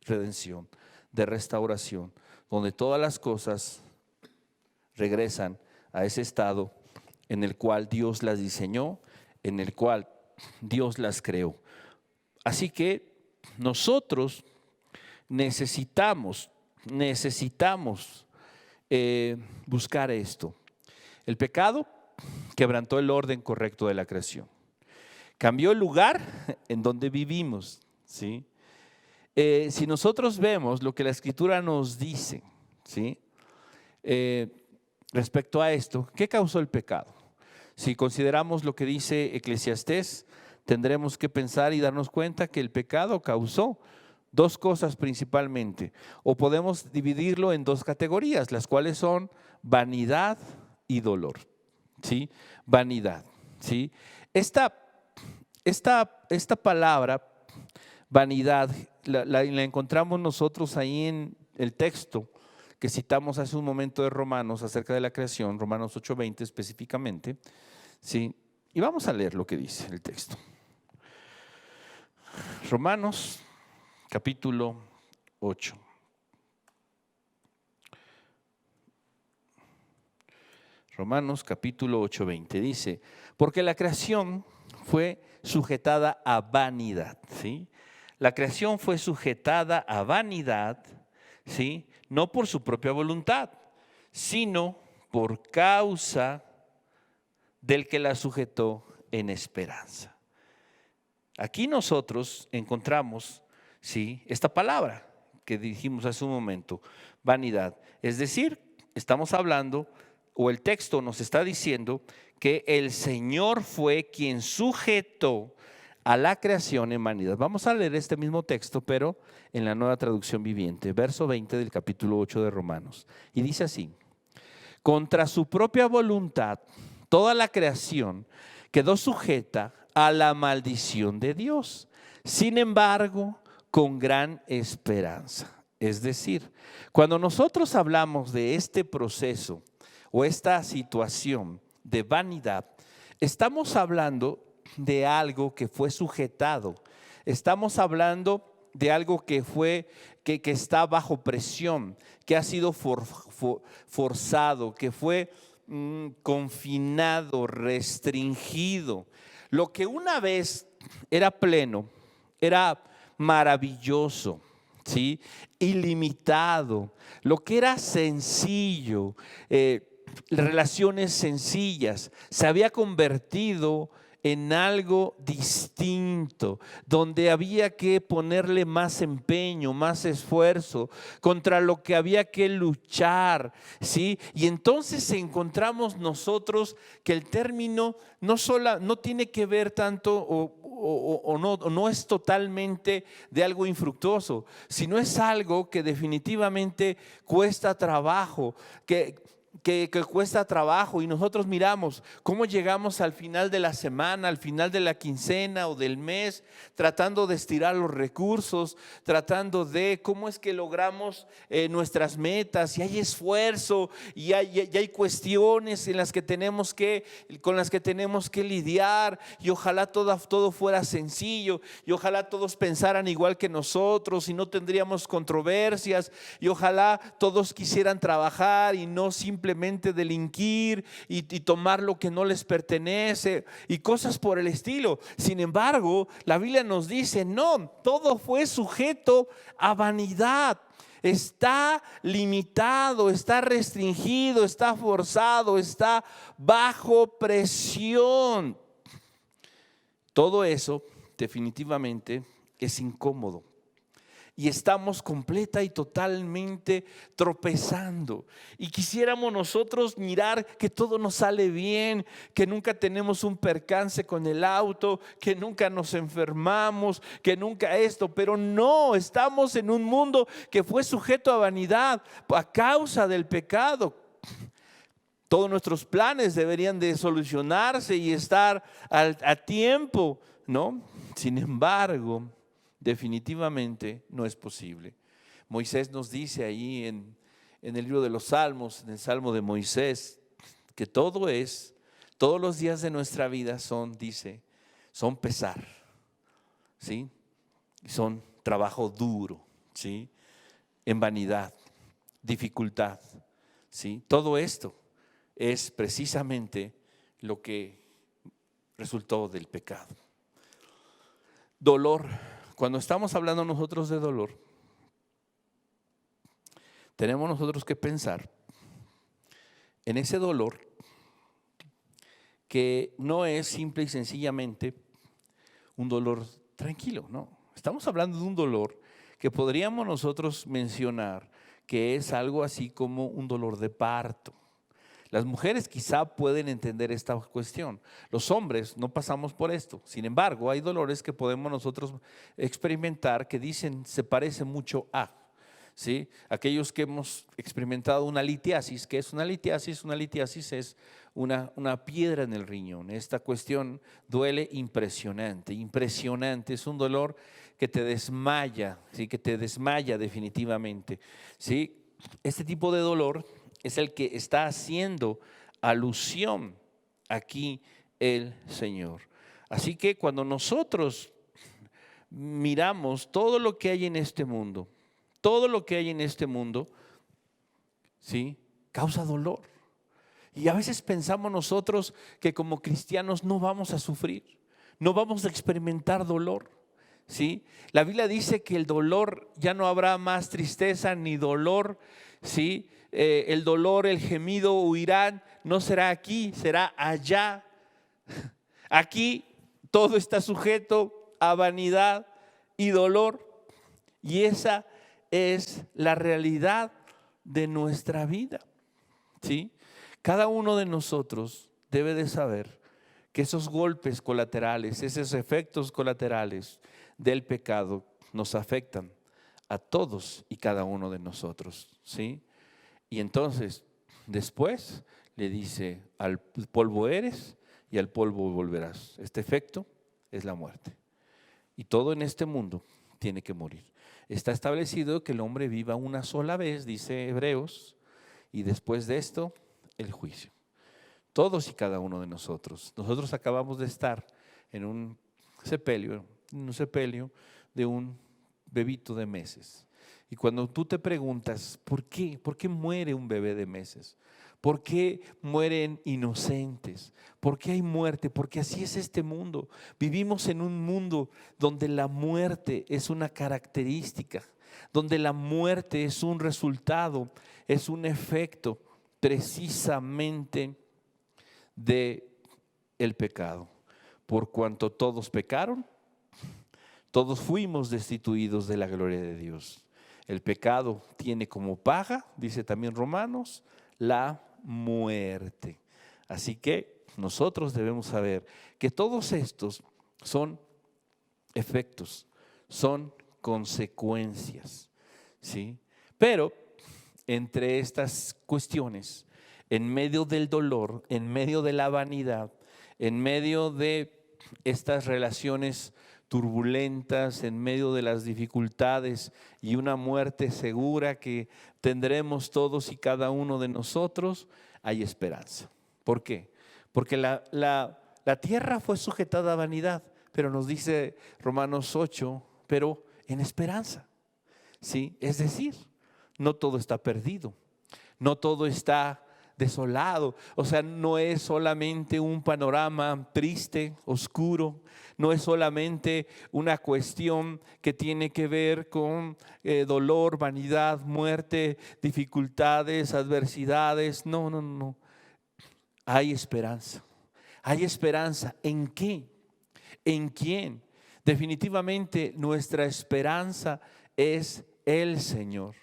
redención, de restauración, donde todas las cosas regresan a ese estado en el cual Dios las diseñó, en el cual Dios las creó. Así que nosotros necesitamos buscar esto. El pecado quebrantó el orden correcto de la creación. Cambió el lugar en donde vivimos, ¿sí? Si nosotros vemos lo que la Escritura nos dice, ¿sí? Respecto a esto, ¿qué causó el pecado? Si consideramos lo que dice Eclesiastés, tendremos que pensar y darnos cuenta que el pecado causó dos cosas principalmente, o podemos dividirlo en dos categorías, las cuales son vanidad y dolor, ¿sí? Vanidad, ¿sí? Esta palabra, vanidad, la encontramos nosotros ahí en el texto que citamos hace un momento de Romanos acerca de la creación, Romanos 8:20 específicamente, ¿sí? Y vamos a leer lo que dice el texto. Romanos capítulo 8. Romanos capítulo 8:20 dice: porque la creación fue sujetada a vanidad, ¿sí? La creación fue sujetada a vanidad, ¿sí? No por su propia voluntad, sino por causa del que la sujetó en esperanza. Aquí nosotros encontramos, ¿sí?, esta palabra que dijimos hace un momento, vanidad. Es decir, estamos hablando, o el texto nos está diciendo que el Señor fue quien sujetó a la creación en vanidad. Vamos a leer este mismo texto, pero en la Nueva Traducción Viviente, verso 20 del capítulo 8 de Romanos. Y dice así: contra su propia voluntad, toda la creación quedó sujeta a la maldición de Dios. Sin embargo, con gran esperanza. Es decir, cuando nosotros hablamos de este proceso o esta situación de vanidad, estamos hablando de algo que fue sujetado. Estamos hablando de algo que está bajo presión, que ha sido forzado, que fue confinado, restringido. Lo que una vez era pleno, era maravilloso, ¿sí?, ilimitado, lo que era sencillo, relaciones sencillas, se había convertido en algo distinto, donde había que ponerle más empeño, más esfuerzo, contra lo que había que luchar, ¿sí? Y entonces encontramos nosotros que el término no tiene que ver tanto o no es totalmente de algo infructuoso, sino es algo que definitivamente cuesta trabajo, que cuesta trabajo, y nosotros miramos cómo llegamos al final de la semana, al final de la quincena o del mes, tratando de estirar los recursos, tratando de cómo es que logramos nuestras metas, y hay esfuerzo y hay cuestiones con las que tenemos que lidiar, y ojalá todo fuera sencillo, y ojalá todos pensaran igual que nosotros y no tendríamos controversias, y ojalá todos quisieran trabajar y no simplemente delinquir y tomar lo que no les pertenece y cosas por el estilo. Sin embargo, la Biblia nos dice: no, todo fue sujeto a vanidad. Está limitado, está restringido, está forzado, está bajo presión. Todo eso definitivamente es incómodo. Y estamos completa y totalmente tropezando. Y quisiéramos nosotros mirar que todo nos sale bien, que nunca tenemos un percance con el auto, que nunca nos enfermamos, que nunca esto. Pero no, estamos en un mundo que fue sujeto a vanidad a causa del pecado. Todos nuestros planes deberían de solucionarse y estar a tiempo, ¿no? Sin embargo, definitivamente no es posible. Moisés nos dice ahí en el libro de los Salmos, en el Salmo de Moisés, que todos los días de nuestra vida son pesar, ¿sí? Son trabajo duro, ¿sí? En vanidad, dificultad, ¿sí? Todo esto es precisamente lo que resultó del pecado. Dolor. Cuando estamos hablando nosotros de dolor, tenemos nosotros que pensar en ese dolor que no es simple y sencillamente un dolor tranquilo, no. Estamos hablando de un dolor que podríamos nosotros mencionar que es algo así como un dolor de parto. Las mujeres quizá pueden entender esta cuestión. Los hombres no pasamos por esto. Sin embargo, hay dolores que podemos nosotros experimentar que dicen se parece mucho a, ¿sí? Aquellos que hemos experimentado una litiasis. ¿Qué es una litiasis? Una litiasis es una piedra en el riñón. Esta cuestión duele impresionante, impresionante. Es un dolor que te desmaya, ¿sí? Que te desmaya definitivamente, ¿sí? Este tipo de dolor es el que está haciendo alusión aquí el Señor. Así que cuando nosotros miramos todo lo que hay en este mundo, ¿sí? Causa dolor. Y a veces pensamos nosotros que como cristianos no vamos a sufrir, no vamos a experimentar dolor, ¿sí? La Biblia dice que el dolor, ya no habrá más tristeza ni dolor, ¿sí? El dolor, el gemido huirán, no será aquí, será allá. Aquí todo está sujeto a vanidad y dolor, y esa es la realidad de nuestra vida, ¿sí? Cada uno de nosotros debe de saber que esos golpes colaterales, esos efectos colaterales del pecado nos afectan a todos y cada uno de nosotros, ¿sí? Y entonces, después le dice, al polvo eres y al polvo volverás. Este efecto es la muerte. Y todo en este mundo tiene que morir. Está establecido que el hombre viva una sola vez, dice Hebreos, y después de esto, el juicio. Todos y cada uno de nosotros. Nosotros acabamos de estar en un sepelio de un bebito de meses. Y cuando tú te preguntas, ¿por qué? ¿Por qué muere un bebé de meses? ¿Por qué mueren inocentes? ¿Por qué hay muerte? Porque así es este mundo. Vivimos en un mundo donde la muerte es una característica, donde la muerte es un resultado, es un efecto precisamente de el pecado. Por cuanto todos pecaron, todos fuimos destituidos de la gloria de Dios. El pecado tiene como paga, dice también Romanos, la muerte. Así que nosotros debemos saber que todos estos son efectos, son consecuencias, ¿sí? Pero entre estas cuestiones, en medio del dolor, en medio de la vanidad, en medio de estas relaciones turbulentas, en medio de las dificultades y una muerte segura que tendremos todos y cada uno de nosotros, hay esperanza. ¿Por qué? Porque la tierra fue sujetada a vanidad, pero nos dice Romanos 8, pero en esperanza, ¿sí? Es decir, no todo está perdido, no todo está desolado, o sea, no es solamente un panorama triste, oscuro, no es solamente una cuestión que tiene que ver con dolor, vanidad, muerte, dificultades, adversidades, no, hay esperanza. ¿Hay esperanza en qué? ¿En quién? Definitivamente nuestra esperanza es el Señor,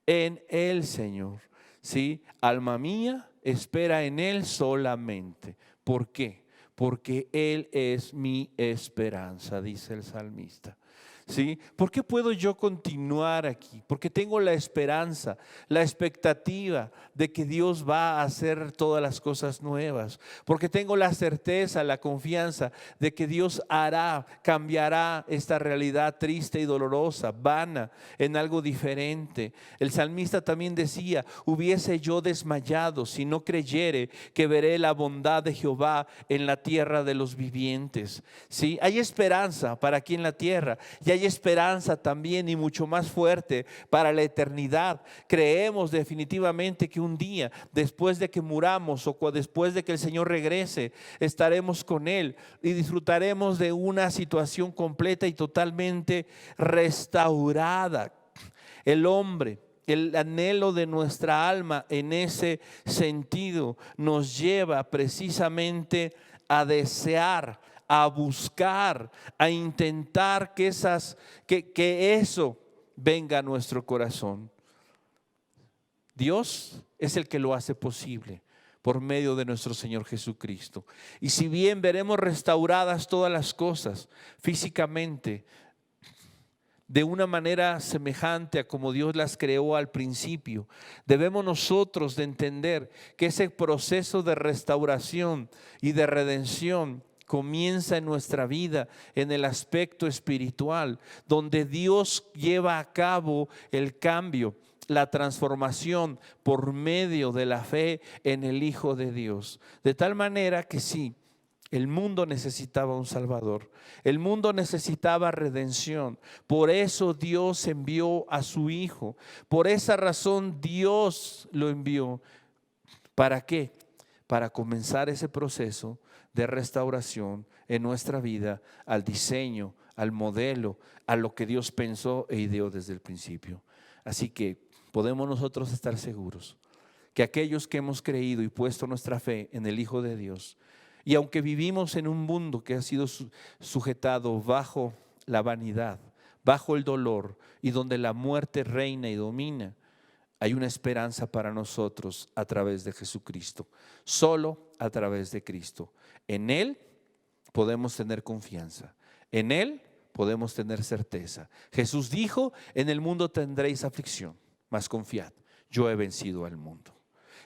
en el Señor. ¿Sí? Alma mía, espera en Él solamente. ¿Por qué? Porque Él es mi esperanza, dice el salmista. ¿Sí? ¿Por qué puedo yo continuar aquí? Porque tengo la esperanza, la expectativa de que Dios va a hacer todas las cosas nuevas. Porque tengo la certeza, la confianza de que Dios hará, cambiará esta realidad triste y dolorosa, vana, en algo diferente. El salmista también decía: hubiese yo desmayado si no creyere que veré la bondad de Jehová en la tierra de los vivientes. ¿Sí? Hay esperanza para aquí en la tierra, y hay esperanza también, y mucho más fuerte, para la eternidad. Creemos definitivamente que un día, después de que muramos o después de que el Señor regrese, estaremos con Él y disfrutaremos de una situación completa y totalmente restaurada. El hombre, el anhelo de nuestra alma en ese sentido nos lleva precisamente a desear, a buscar, a intentar que eso venga a nuestro corazón. Dios es el que lo hace posible por medio de nuestro Señor Jesucristo. Y si bien veremos restauradas todas las cosas físicamente, de una manera semejante a como Dios las creó al principio, debemos nosotros de entender que ese proceso de restauración y de redención comienza en nuestra vida en el aspecto espiritual, donde Dios lleva a cabo el cambio, la transformación por medio de la fe en el Hijo de Dios. De tal manera que sí, el mundo necesitaba un Salvador, el mundo necesitaba redención. Por eso Dios envió a su Hijo, por esa razón Dios lo envió. ¿Para qué? Para comenzar ese proceso de restauración en nuestra vida, al diseño, al modelo, a lo que Dios pensó e ideó desde el principio. Así que podemos nosotros estar seguros que aquellos que hemos creído y puesto nuestra fe en el Hijo de Dios, y aunque vivimos en un mundo que ha sido sujetado bajo la vanidad, bajo el dolor, y donde la muerte reina y domina, hay una esperanza para nosotros a través de Jesucristo, solo a través de Cristo. En Él podemos tener confianza, en Él podemos tener certeza. Jesús dijo: en el mundo tendréis aflicción, mas confiad, yo he vencido al mundo.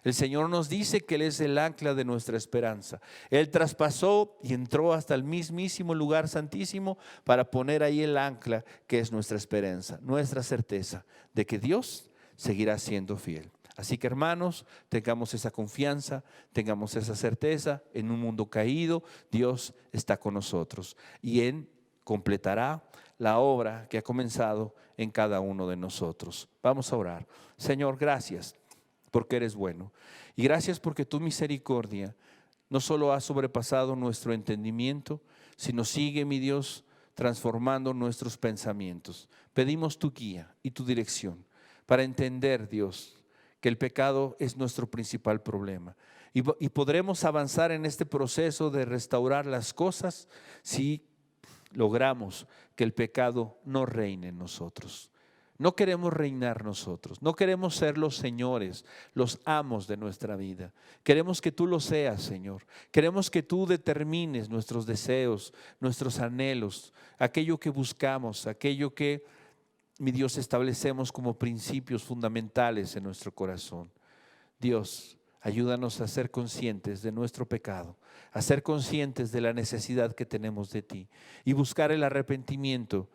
El Señor nos dice que Él es el ancla de nuestra esperanza. Él traspasó y entró hasta el mismísimo lugar santísimo para poner ahí el ancla que es nuestra esperanza, nuestra certeza de que Dios seguirá siendo fiel. Así que, hermanos, tengamos esa confianza, tengamos esa certeza. En un mundo caído, Dios está con nosotros y Él completará la obra que ha comenzado en cada uno de nosotros. Vamos a orar. Señor, gracias porque eres bueno, y gracias porque tu misericordia no solo ha sobrepasado nuestro entendimiento, sino sigue, mi Dios, transformando nuestros pensamientos. Pedimos tu guía y tu dirección para entender, Dios, que el pecado es nuestro principal problema, y podremos avanzar en este proceso de restaurar las cosas si logramos que el pecado no reine en nosotros. No queremos reinar nosotros, no queremos ser los señores, los amos de nuestra vida. Queremos que tú lo seas, Señor. Queremos que tú determines nuestros deseos, nuestros anhelos, aquello que buscamos, aquello que, mi Dios, establecemos como principios fundamentales en nuestro corazón. Dios, ayúdanos a ser conscientes de nuestro pecado, a ser conscientes de la necesidad que tenemos de ti y buscar el arrepentimiento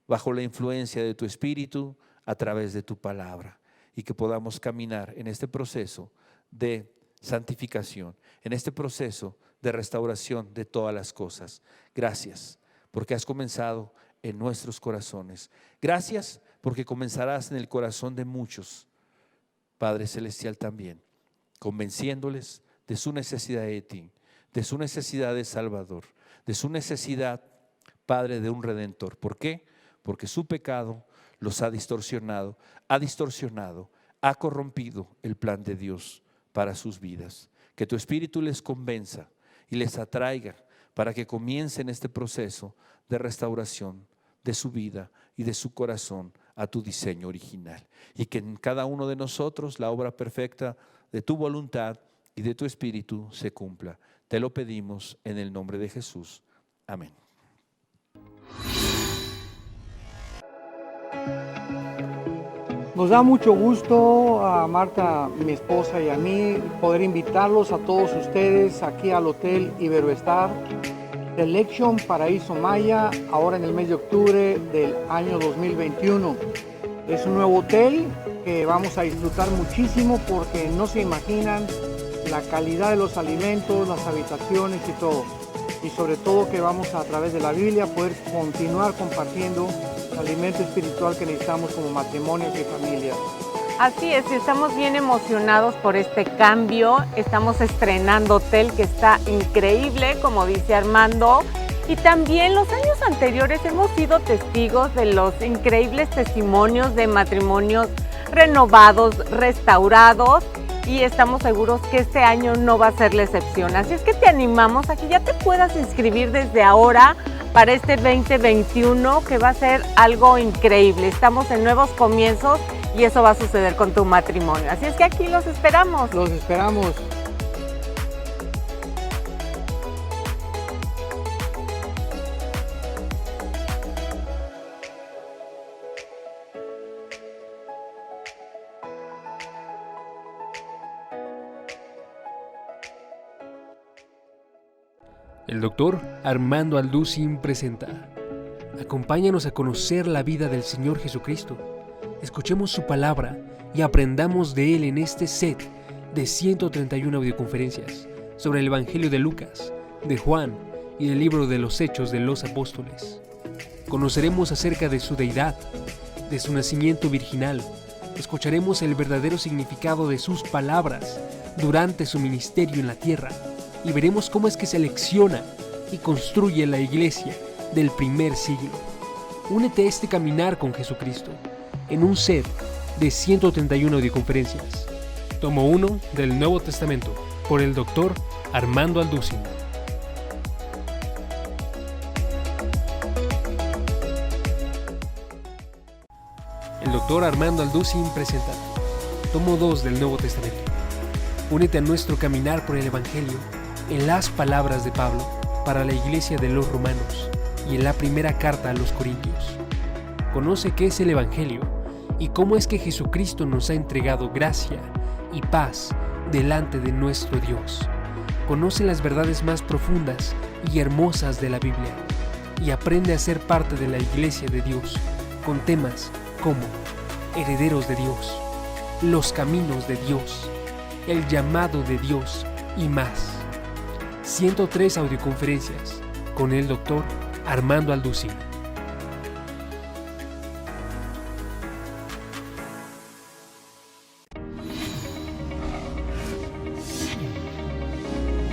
bajo la influencia de tu Espíritu a través de tu palabra, y que podamos caminar en este proceso de santificación, en este proceso de restauración de todas las cosas. Gracias porque has comenzado en nuestros corazones. Gracias porque comenzarás en el corazón de muchos, Padre Celestial, también, convenciéndoles de su necesidad de ti, de su necesidad de Salvador, de su necesidad, Padre, de un Redentor. ¿Por qué? Porque su pecado los ha distorsionado, ha corrompido el plan de Dios para sus vidas. Que tu Espíritu les convenza y les atraiga para que comiencen este proceso de restauración de su vida y de su corazón a tu diseño original. Y que en cada uno de nosotros la obra perfecta de tu voluntad y de tu Espíritu se cumpla. Te lo pedimos en el nombre de Jesús. Amén. Nos da mucho gusto a Marta, mi esposa, y a mí poder invitarlos a todos ustedes aquí al Hotel Iberoestar Selection Paraíso Maya, ahora en el mes de octubre del año 2021. Es un nuevo hotel que vamos a disfrutar muchísimo porque no se imaginan la calidad de los alimentos, las habitaciones y todo. Y sobre todo que vamos a través de la Biblia poder continuar compartiendo el alimento espiritual que necesitamos como matrimonios y familias. Así es, estamos bien emocionados por este cambio. Estamos estrenando hotel que está increíble, como dice Armando. Y también los años anteriores hemos sido testigos de los increíbles testimonios de matrimonios renovados, restaurados. Y estamos seguros que este año no va a ser la excepción. Así es que te animamos a que ya te puedas inscribir desde ahora para este 2021, que va a ser algo increíble. Estamos en nuevos comienzos y eso va a suceder con tu matrimonio. Así es que aquí los esperamos. Los esperamos. El doctor Armando Alducin presenta. Acompáñanos a conocer la vida del Señor Jesucristo. Escuchemos su palabra y aprendamos de Él en este set de 131 audioconferencias sobre el Evangelio de Lucas, de Juan y del libro de los Hechos de los Apóstoles. Conoceremos acerca de su deidad, de su nacimiento virginal. Escucharemos el verdadero significado de sus palabras durante su ministerio en la tierra. Y veremos cómo es que selecciona y construye la iglesia del primer siglo. Únete a este caminar con Jesucristo en un set de 131 audioconferencias. Tomo 1 del Nuevo Testamento por el doctor Armando Alducin. El doctor Armando Alducin presenta Tomo 2 del Nuevo Testamento. Únete a nuestro caminar por el Evangelio en las palabras de Pablo para la iglesia de los romanos y en la primera carta a los corintios. Conoce qué es el Evangelio y cómo es que Jesucristo nos ha entregado gracia y paz delante de nuestro Dios. Conoce las verdades más profundas y hermosas de la Biblia y aprende a ser parte de la iglesia de Dios con temas como herederos de Dios, los caminos de Dios, el llamado de Dios y más. 103 audioconferencias con el doctor Armando Alducin.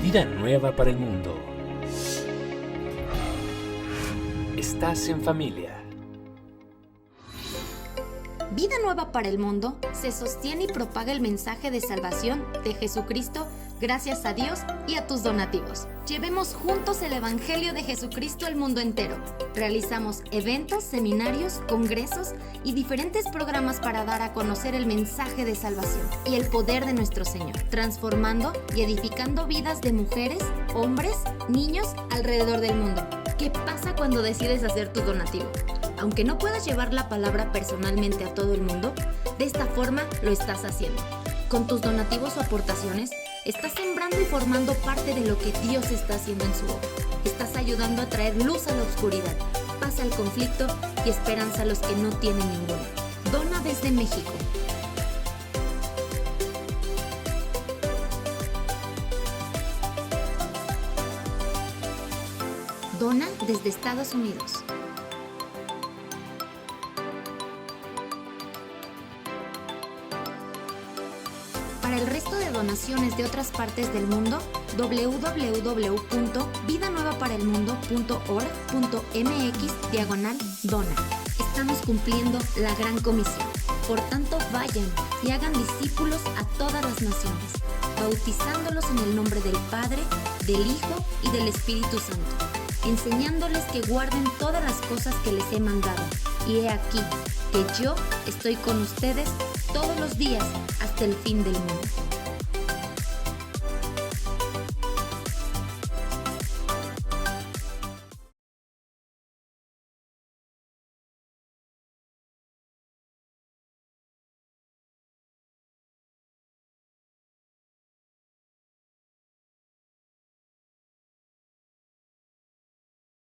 Vida nueva para el mundo. Estás en familia. Vida Nueva para el Mundo se sostiene y propaga el mensaje de salvación de Jesucristo gracias a Dios y a tus donativos. Llevemos juntos el Evangelio de Jesucristo al mundo entero. Realizamos eventos, seminarios, congresos y diferentes programas para dar a conocer el mensaje de salvación y el poder de nuestro Señor, transformando y edificando vidas de mujeres, hombres, niños alrededor del mundo. ¿Qué pasa cuando decides hacer tu donativo? Aunque no puedas llevar la palabra personalmente a todo el mundo, de esta forma lo estás haciendo. Con tus donativos o aportaciones, estás sembrando y formando parte de lo que Dios está haciendo en su obra. Estás ayudando a traer luz a la oscuridad, paz al conflicto y esperanza a los que no tienen ninguna. Dona desde México. Dona desde Estados Unidos. Para el resto de donaciones de otras partes del mundo, www.vidanuevaparelmundo.org.mx/dona. Estamos cumpliendo la gran comisión. Por tanto, vayan y hagan discípulos a todas las naciones, bautizándolos en el nombre del Padre, del Hijo y del Espíritu Santo, enseñándoles que guarden todas las cosas que les he mandado. Y he aquí que yo estoy con ustedes todos los días hasta el fin del mundo.